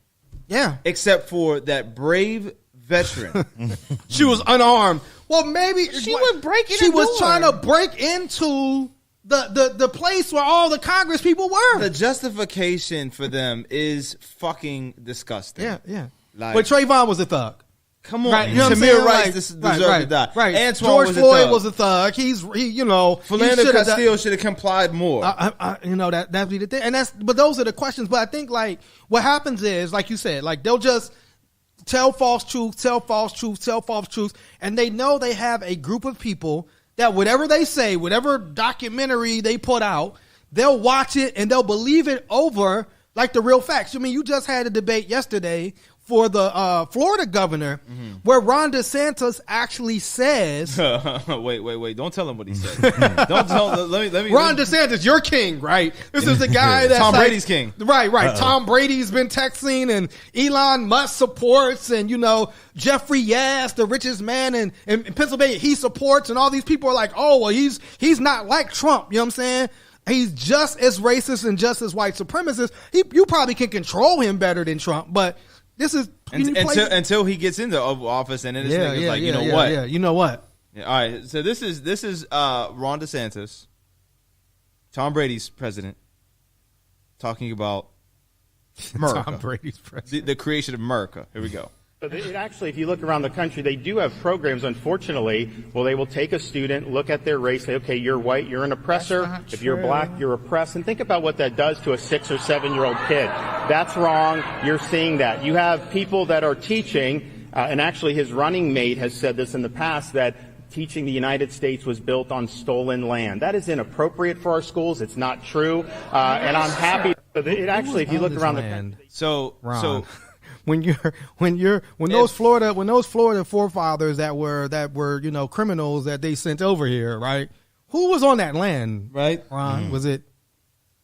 yeah. except for that brave veteran. She was unarmed. Well, maybe She would break in She a was door. trying to break into the place where all the Congress people were. The justification for them is fucking disgusting. Yeah. Like, But Trayvon was a thug. come on, Right, you know what I'm Tamir saying? Rice Like, deserved right, to die. Right. Antoine George was Floyd a thug. was a thug. He Philando should've Castile should have complied more. that'd be the thing. But those are the questions. But I think like what happens is, like you said, like they'll just tell false truth, and they know they have a group of people that whatever they say, whatever documentary they put out, they'll watch it and they'll believe it over like the real facts. I mean, you just had a debate yesterday for the Florida governor where Ron DeSantis actually says Wait. Don't tell him what he said. Don't tell. Let me. Ron DeSantis, you're king, right? This is the guy that's Tom like- Brady's king. Right. Tom Brady's been texting, and Elon Musk supports, and Jeffrey Yass, the richest man in Pennsylvania, he supports, and all these people are like, oh, well, he's not like Trump. You know what I'm saying? He's just as racist and just as white supremacist. You probably can control him better than Trump, but this is Until he gets into office, and then this nigga's like, you know what? Yeah, you know what? Yeah, all right, so this is Ron DeSantis, Tom Brady's president, talking about America, Tom Brady's president. the creation of America. Here we go. It actually, if you look around the country, they do have programs, unfortunately, well, they will take a student, look at their race, say, okay, you're white, you're an oppressor. If you're black, you're oppressed. And think about what that does to a 6 or 7-year-old kid. That's wrong. You're seeing that. You have people that are teaching, and actually his running mate has said this in the past, that teaching the United States was built on stolen land. That is inappropriate for our schools. It's not true. And I'm happy. It actually, if you look around the country. So when those Florida forefathers that were criminals that they sent over here, right? Who was on that land, right? Ron, was it?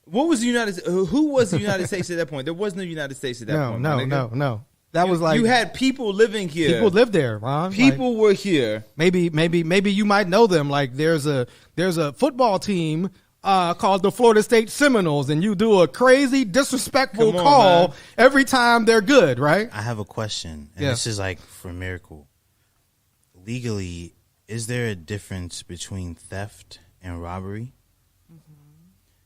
What was the who was the United States at that point? There was no United States at that point. No. That was like you had people living here. People lived there, Ron. People were here. Maybe you might know them. Like there's a football team called the Florida State Seminoles, and you do a crazy disrespectful call every time they're good, right? I have a question, and this is like for Miracle. Legally, is there a difference between theft and robbery?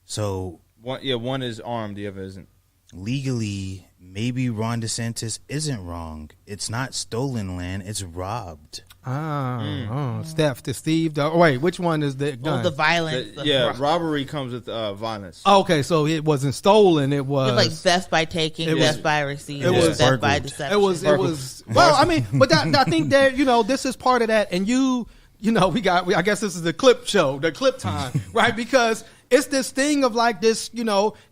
So one is armed, the other isn't. Legally, maybe Ron DeSantis isn't wrong. It's not stolen land; it's robbed. Theft, the thief. Wait, which one is the gun? The violence. Robbery comes with violence. Okay, so it wasn't stolen. It was like theft by taking, theft by receiving, it was theft by deception. It was. Well, I mean, but I think that this is part of that, and I guess this is the clip show, the clip time, right? Because it's this thing of like this,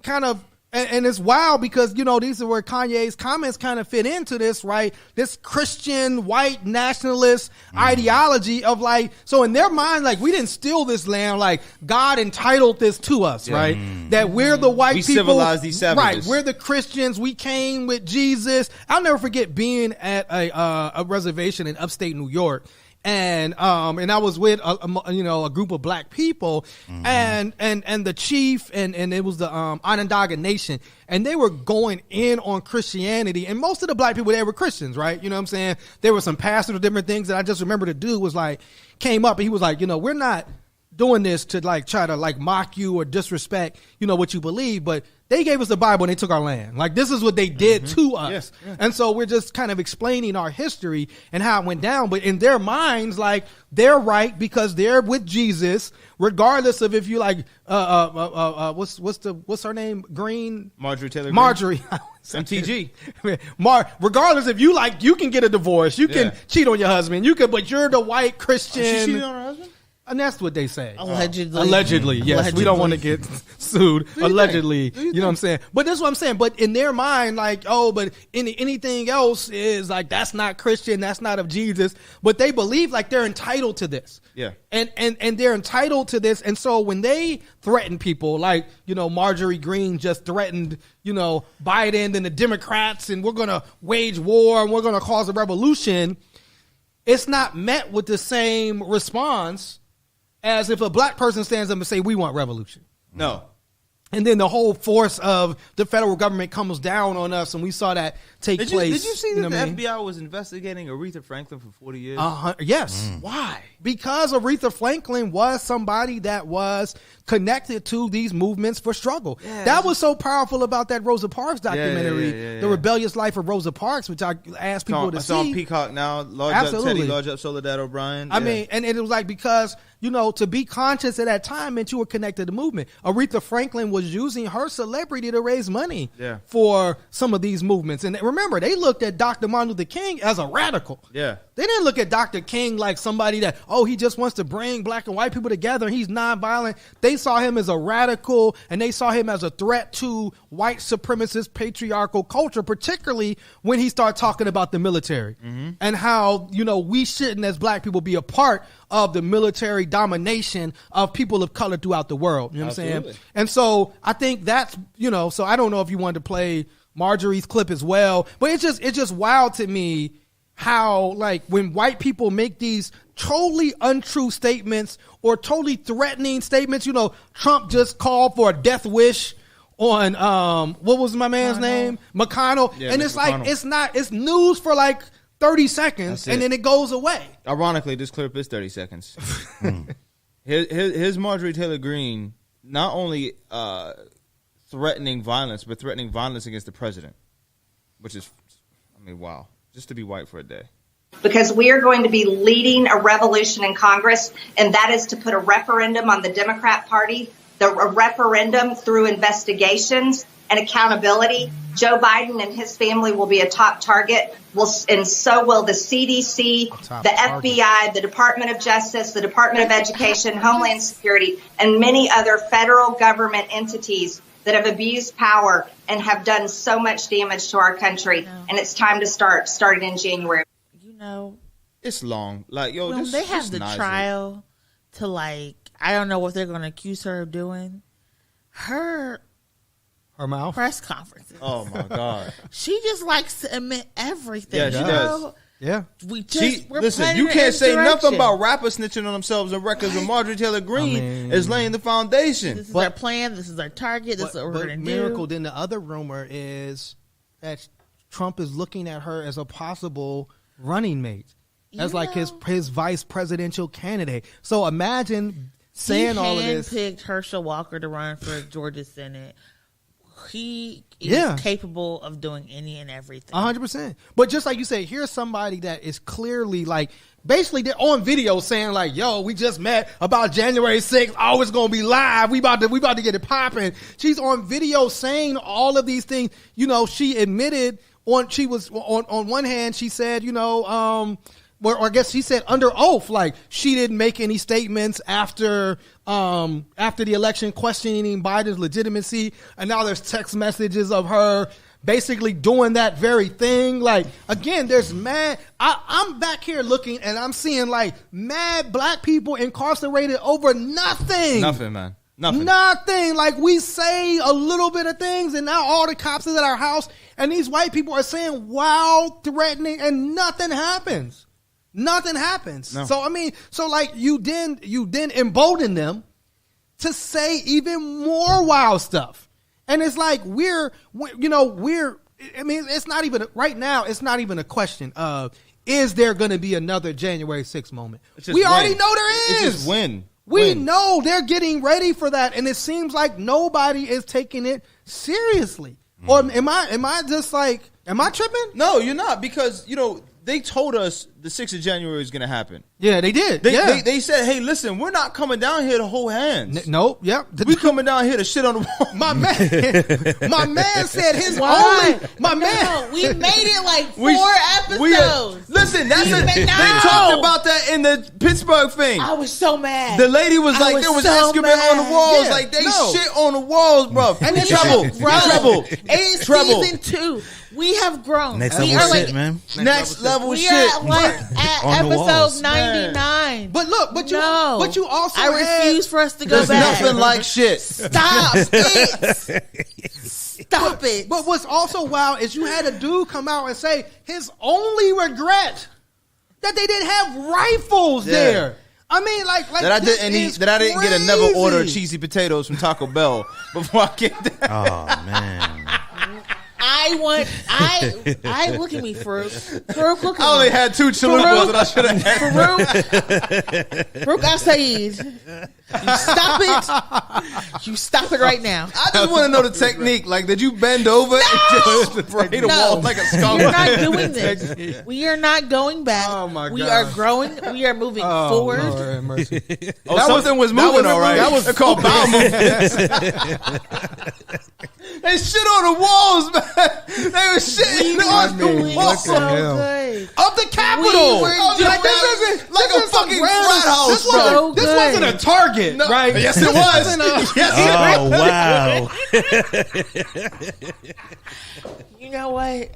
kind of. And it's wild because, these are where Kanye's comments kind of fit into this, right? This Christian white nationalist ideology of like, so in their mind, like we didn't steal this land, like God entitled this to us, right? That we're the white people. We civilized these savages. Right. We're the Christians. We came with Jesus. I'll never forget being at a reservation in upstate New York. And I was with a group of black people, and the chief and it was the Onondaga Nation, and they were going in on Christianity, and most of the black people there were Christians, right? You know what I'm saying? There were some pastors or different things that I just remember the dude was like came up and he was like, we're not doing this to like try to like mock you or disrespect what you believe, but they gave us the Bible and they took our land. Like this is what they did to us. And so we're just kind of explaining our history and how it went down. But in their minds, like they're right because they're with Jesus, regardless of if you like, what's her name? Green? Marjorie Taylor Greene. Marjorie. MTG. Regardless if you like, you can get a divorce. You can cheat on your husband. But you're the white Christian. She cheated on her husband? And that's what they say. Allegedly. Yes. We don't want to get sued. Allegedly. You know what I'm saying? But that's what I'm saying. But in their mind, like, but anything else is like, that's not Christian. That's not of Jesus. But they believe like they're entitled to this. Yeah. And they're entitled to this. And so when they threaten people like, Marjorie Greene just threatened, Biden and the Democrats, and we're going to wage war and we're going to cause a revolution, it's not met with the same response as if a black person stands up and say, we want revolution. No. And then the whole force of the federal government comes down on us, and we saw that take place. Did you see that the FBI was investigating Aretha Franklin for 40 years? Yes. Why? Because Aretha Franklin was somebody that was connected to these movements for struggle. Yeah, that was so powerful about that Rosa Parks documentary, The Rebellious Life of Rosa Parks, which I asked people to see. It's on Peacock now. Large up Teddy, large up Soledad O'Brien. I mean, and it was like because, to be conscious at that time meant you were connected to the movement. Aretha Franklin was using her celebrity to raise money for some of these movements. And remember, they looked at Dr. Martin Luther King as a radical. Yeah. They didn't look at Dr. King like somebody that, he just wants to bring black and white people together and he's nonviolent. They saw him as a radical, and they saw him as a threat to white supremacist patriarchal culture, particularly when he started talking about the military and how, we shouldn't as black people be a part of the military domination of people of color throughout the world. You know what I'm saying? And so I think that's, so I don't know if you wanted to play Marjorie's clip as well, but it's just wild to me how, like, when white people make these totally untrue statements or totally threatening statements, Trump just called for a death wish on, what was my man's name? McConnell. Yeah, and it's McConnell. Like, it's news for like 30 seconds and then it goes away. Ironically, this clip is 30 seconds. Here's Marjorie Taylor Greene not only threatening violence, but threatening violence against the president, which is, wow. just to be white for a day. Because we are going to be leading a revolution in Congress, and that is to put a referendum on the Democrat Party, a referendum through investigations and accountability. Joe Biden and his family will be a top target, and so will the CDC, the FBI, the Department of Justice, the Department of Education, Homeland Security, and many other federal government entities that have abused power and have done so much damage to our country. And it's time to start in January. You know, it's long. Like, yo, when they have the trial to, like, I don't know what they're going to accuse her of doing. Her mouth press conferences. Oh my God. She just likes to admit everything. Yeah, she does. Yeah. Listen, you can't say nothing about rappers snitching on themselves and records when Marjorie Taylor Greene is laying the foundation. This is our plan. This is our target. This is what we're going to do. Miracle, then the other rumor is that Trump is looking at her as a possible running mate. As like his vice presidential candidate. So imagine saying all of this. He handpicked Herschel Walker to run for Georgia Senate. He is capable of doing any and everything. 100%. But just like you said, here's somebody that is clearly like, basically they're on video saying like, yo, we just met about January 6th. Oh, it's going to be live. We about to get it popping. She's on video saying all of these things. You know, she admitted on one hand, she said, you know, or I guess she said under oath, like she didn't make any statements after the election questioning Biden's legitimacy, and now there's text messages of her basically doing that very thing. Like, again, there's I'm back here looking and I'm seeing like mad black people incarcerated over nothing. Nothing, man. Nothing. Like, we say a little bit of things and now all the cops is at our house and these white people are saying wild, threatening, and nothing happens. Nothing happens. No. So, I mean, like you then embolden them to say even more wild stuff. And it's like I mean, it's not even, right now, it's not even a question of, is there going to be another January 6th moment? We already know there is. It's just when. We know they're getting ready for that. And it seems like nobody is taking it seriously. Or am I just like, am I tripping? No, you're not, because, you know, they told us the 6th of January is going to happen. Yeah, they did. They said, hey, listen, we're not coming down here to hold hands. Nope. Yep. We coming down here to shit on the wall. My man said his we made it like 4 episodes. Listen, they talked about that in the Pittsburgh thing. I was so mad. The lady was like, there was excrement on the walls. Yeah, like, they shit on the walls, bro. And it's trouble. It's season 2. We have grown. Next level shit, man. Next level shit. We are like at episode 99. But look, but you also I refuse for us to go back. There's nothing like shit. Stop it. Stop it. But what's also wild is you had a dude come out and say his only regret that they didn't have rifles there. I mean, like that I didn't get a never order cheesy potatoes from Taco Bell before I came down. Oh man. I look at me, Farouk, look at me. I only had 2 chalupas that I should have had. Farouk Al-Said, you stop it right now. I just want to know the technique. Like, did you bend over and just spray the wall like a skunk? We're not doing this. We are not going back. Oh my God. We are growing. We are moving forward. Lord, mercy. Something was moving all right. That was called bowel movements. They shit on the walls, man. They were shitting on the walls. So good. Of the Capitol. Like a fucking frat house, bro. This wasn't a Target, right? Yes, it was. Oh, wow. You know what?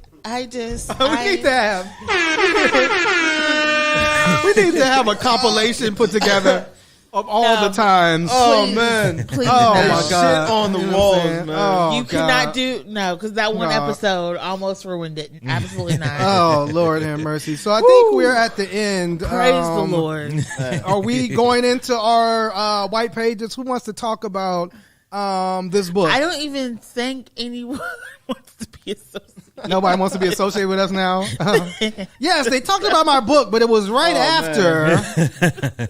We need to have a compilation put together of all the times. Oh, man. Please. Oh, my God. Shit on the walls, man. Oh, you cannot because that one episode almost ruined it. Absolutely not. Oh, Lord have mercy. So I think we're at the end. Praise the Lord. Are we going into our white pages? Who wants to talk about this book. I don't even think anyone wants to be associated. Nobody wants to be associated with us now. Yes, they talked about my book, but it was right after.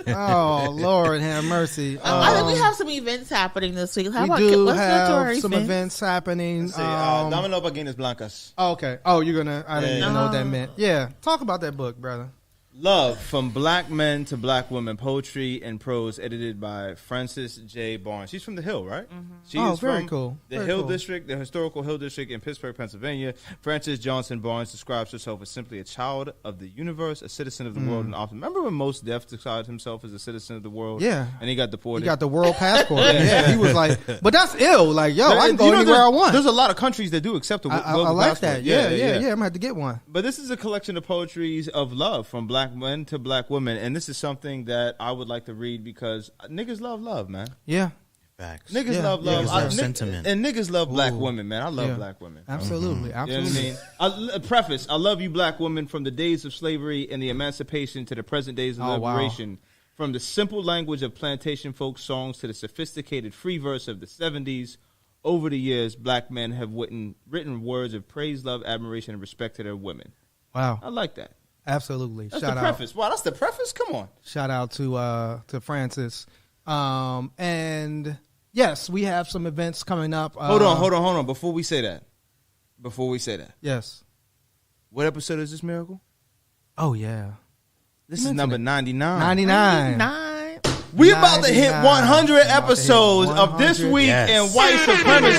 Oh, Lord have mercy. I think we have some events happening this week. How we about do let's have go to our some events happening. Domino Paguines Blancas. Oh, okay. Oh, you're gonna. I didn't even know what that meant. Yeah, talk about that book, brother. Love from Black Men to Black Women, poetry and prose, edited by Frances J. Barnes. She's from the Hill, right? Mm-hmm. She Oh, is very from cool. the Very Hill cool. District, the historical Hill District in Pittsburgh, Pennsylvania. Frances Johnson Barnes describes herself as simply a child of the universe, a citizen of the world, and often. Remember when Mos Def described himself as a citizen of the world? Yeah. And he got deported. He got the world passport. Yeah, he was like, but that's ill. Like, yo, I can go anywhere I want. There's a lot of countries that do accept the I global like passport. that. Yeah. I'm gonna have to get one. But this is a collection of poetries of love from black men to black women, and this is something that I would like to read because niggas love love, man. Yeah. Facts. Niggas love love. Niggas love sentiment. And niggas love black Ooh. women, man. I love Yeah. black women. Absolutely. You know Absolutely. what I mean? Preface, I love you black women from the days of slavery and the emancipation to the present days of liberation. From the simple language of plantation folk songs to the sophisticated free verse of the 70s, over the years, black men have written words of praise, love, admiration, and respect to their women. Wow. I like that. Absolutely. That's Shout the out. preface. Wow, that's the preface? Come on. Shout out to Francis. And yes, we have some events coming up. Hold on. Before we say that. Yes. What episode is this, Miracle? Oh, yeah. This is number 99. 99. We about to hit 99. 100 episodes of This Week in White Supremacy.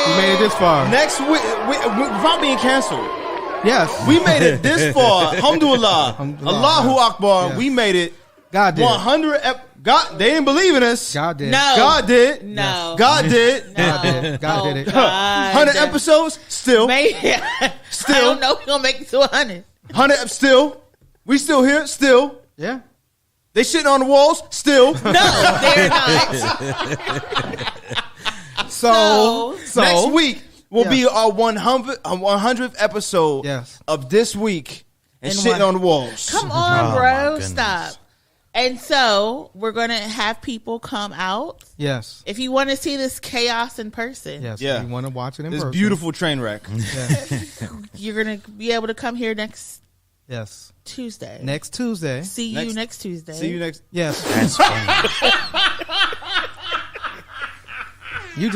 We made it this far. Next week, without being canceled. Yes. We made it this far. Alhamdulillah. Allahu Akbar. Yes. We made it. God did. 100 God, they didn't believe in us. God did. No. God did. No. God did. God did. God did it. 100 episodes? Still. Maybe. Still. I don't know if we're going to make it to 100. 100 still. We still here? Still. Yeah. They shitting on the walls? Still. No, they're not. So next week will be our 100th episode of This Week and shitting on the walls. Come on, bro. Stop. And so we're going to have people come out. Yes. If you want to see this chaos in person. Yes. Yeah. You want to watch it in This person. beautiful train wreck. You're going to be able to come here next Tuesday. Next Tuesday. See you next Tuesday. See you next. Yes. That's funny. You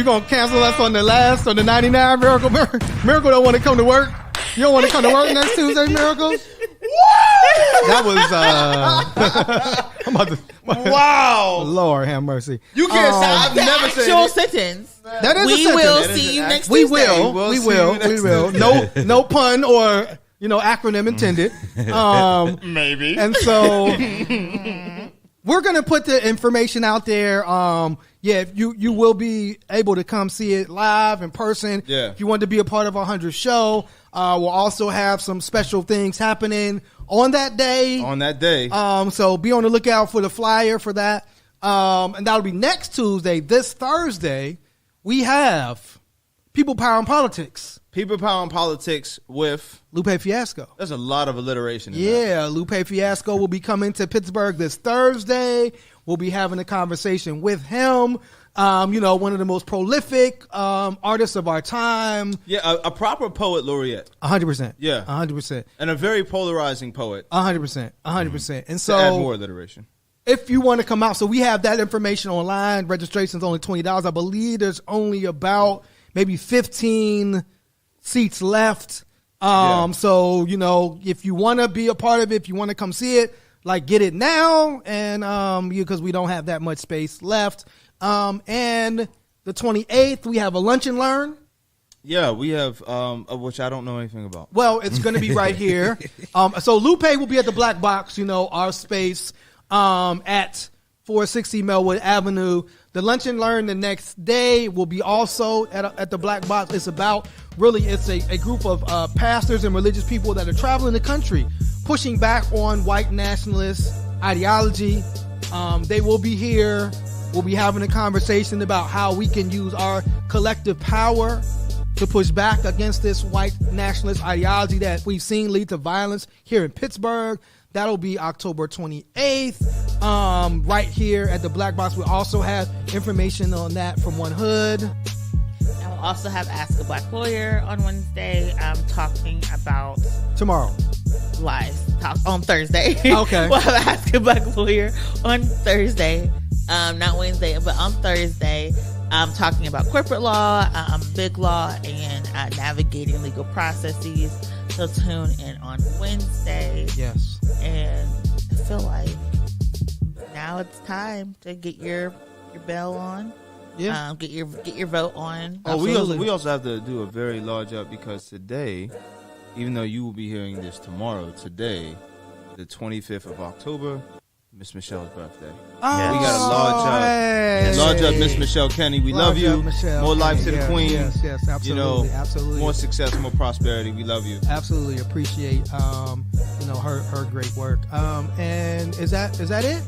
gonna cancel us on the 99 Miracle? Miracle don't want to come to work. You don't want to come to work next Tuesday, Miracle? That was I'm about to, wow. Lord have mercy. You can't say I've never said actual it. sentence. That is We a will sentence. see you next We Tuesday. will. We will. No pun or acronym intended. Maybe. And so we're gonna put the information out there. You will be able to come see it live in person. Yeah. If you want to be a part of our 100th show, we'll also have some special things happening on that day. So be on the lookout for the flyer for that. And that'll be next Tuesday. This Thursday, we have People, Power, and Politics. People, Power, and Politics with Lupe Fiasco. There's a lot of alliteration in that. Yeah, Lupe Fiasco will be coming to Pittsburgh this Thursday. We'll be having a conversation with him. One of the most prolific artists of our time. Yeah, a proper poet laureate. 100%. Yeah. 100%. And a very polarizing poet. 100%. 100%. And so to add more alliteration. If you want to come out, so we have that information online. Registration's only $20. I believe there's only about maybe 15 seats left. So, if you want to be a part of it, if you want to come see it, get it now. And because we don't have that much space left. And the 28th, we have a lunch and learn. Yeah, we have, which I don't know anything about. Well, it's going to be right here. So Lupe will be at the Black Box, our space at 460 Melwood Avenue. The lunch and learn the next day will be also at the Black Box. It's a group of pastors and religious people that are traveling the country, pushing back on white nationalist ideology. They will be here. We'll be having a conversation about how we can use our collective power to push back against this white nationalist ideology that we've seen lead to violence here in Pittsburgh. That'll be October 28th. Right here at the Black Box. We also have information on that from One Hood. And we'll also have Ask a Black Lawyer on Wednesday. Talking about tomorrow. On Thursday. Okay. We'll have Ask a Black Lawyer on Thursday. Not Wednesday, but on Thursday. Talking about corporate law, big law, and navigating legal processes. So tune in on Wednesday. Yes. And I feel like now it's time to get your bell on. Yeah. Get your vote on. Oh, we also have to do a very large up because today, even though you will be hearing this tomorrow, today, the 25th of October, Miss Michelle's birthday. Oh, we got a large up, Miss Michelle Kenny. We love you. More life to the queen. Yes, absolutely, absolutely. More success, more prosperity. We love you. Absolutely appreciate her great work. And is that it?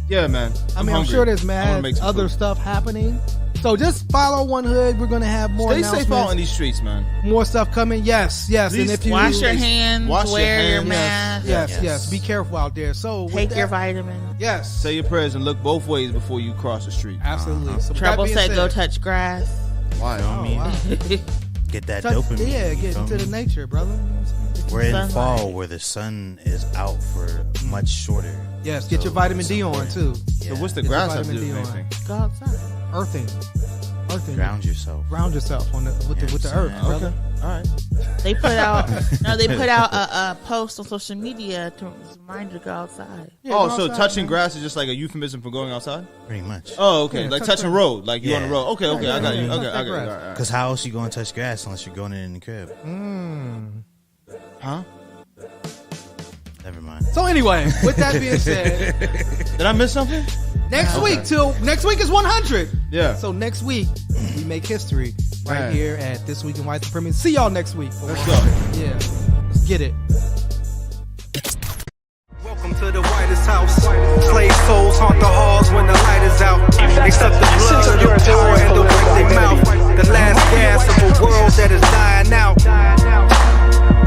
Yeah, man. I'm sure there's mad other stuff happening. So just follow One Hood. We're gonna have more. Stay safe out in these streets, man. More stuff coming. Yes. Please, and if you wash your hands, wear your mask. Yes. Be careful out there. So take your vitamins. Yes. Say your prayers and look both ways before you cross the street. Absolutely. So Trouble said, go touch grass. Why? Get that dopamine. Yeah, get into the nature, brother. We're in fall where the sun is out for much shorter. Yes, get your vitamin D on too. So what's the grass have to do with anything? Go outside. Earthing. Ground yourself. Ground yourself on with the earth, brother. All right. They put out a post on social media to remind you to go outside. Yeah, so touching grass is just like a euphemism for going outside? Pretty much. Oh, okay. Yeah, like touching road, like you're on the road. Okay, I got you. Touch Okay, that I got you. grass. All right. Because how else you going to touch grass unless you're going in the crib? Huh? Never mind. So anyway, with that being said, did I miss something? Next week is 100. Yeah. So next week we make history right here at This Week in White Supremacy. See y'all next week. Let's go. Yeah. Let's get it. Welcome to the whitest house. Slave souls haunt the halls when the light is out. Except the blood of the poor and the wet they mouth. The last gas of a world that is dying out.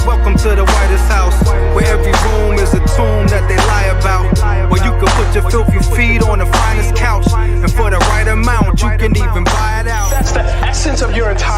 Welcome to the whitest house, where every room is a tomb that they lie about. Where you can put your filthy feet on the finest couch, and for the right amount, you can even buy it out. That's the essence of your entire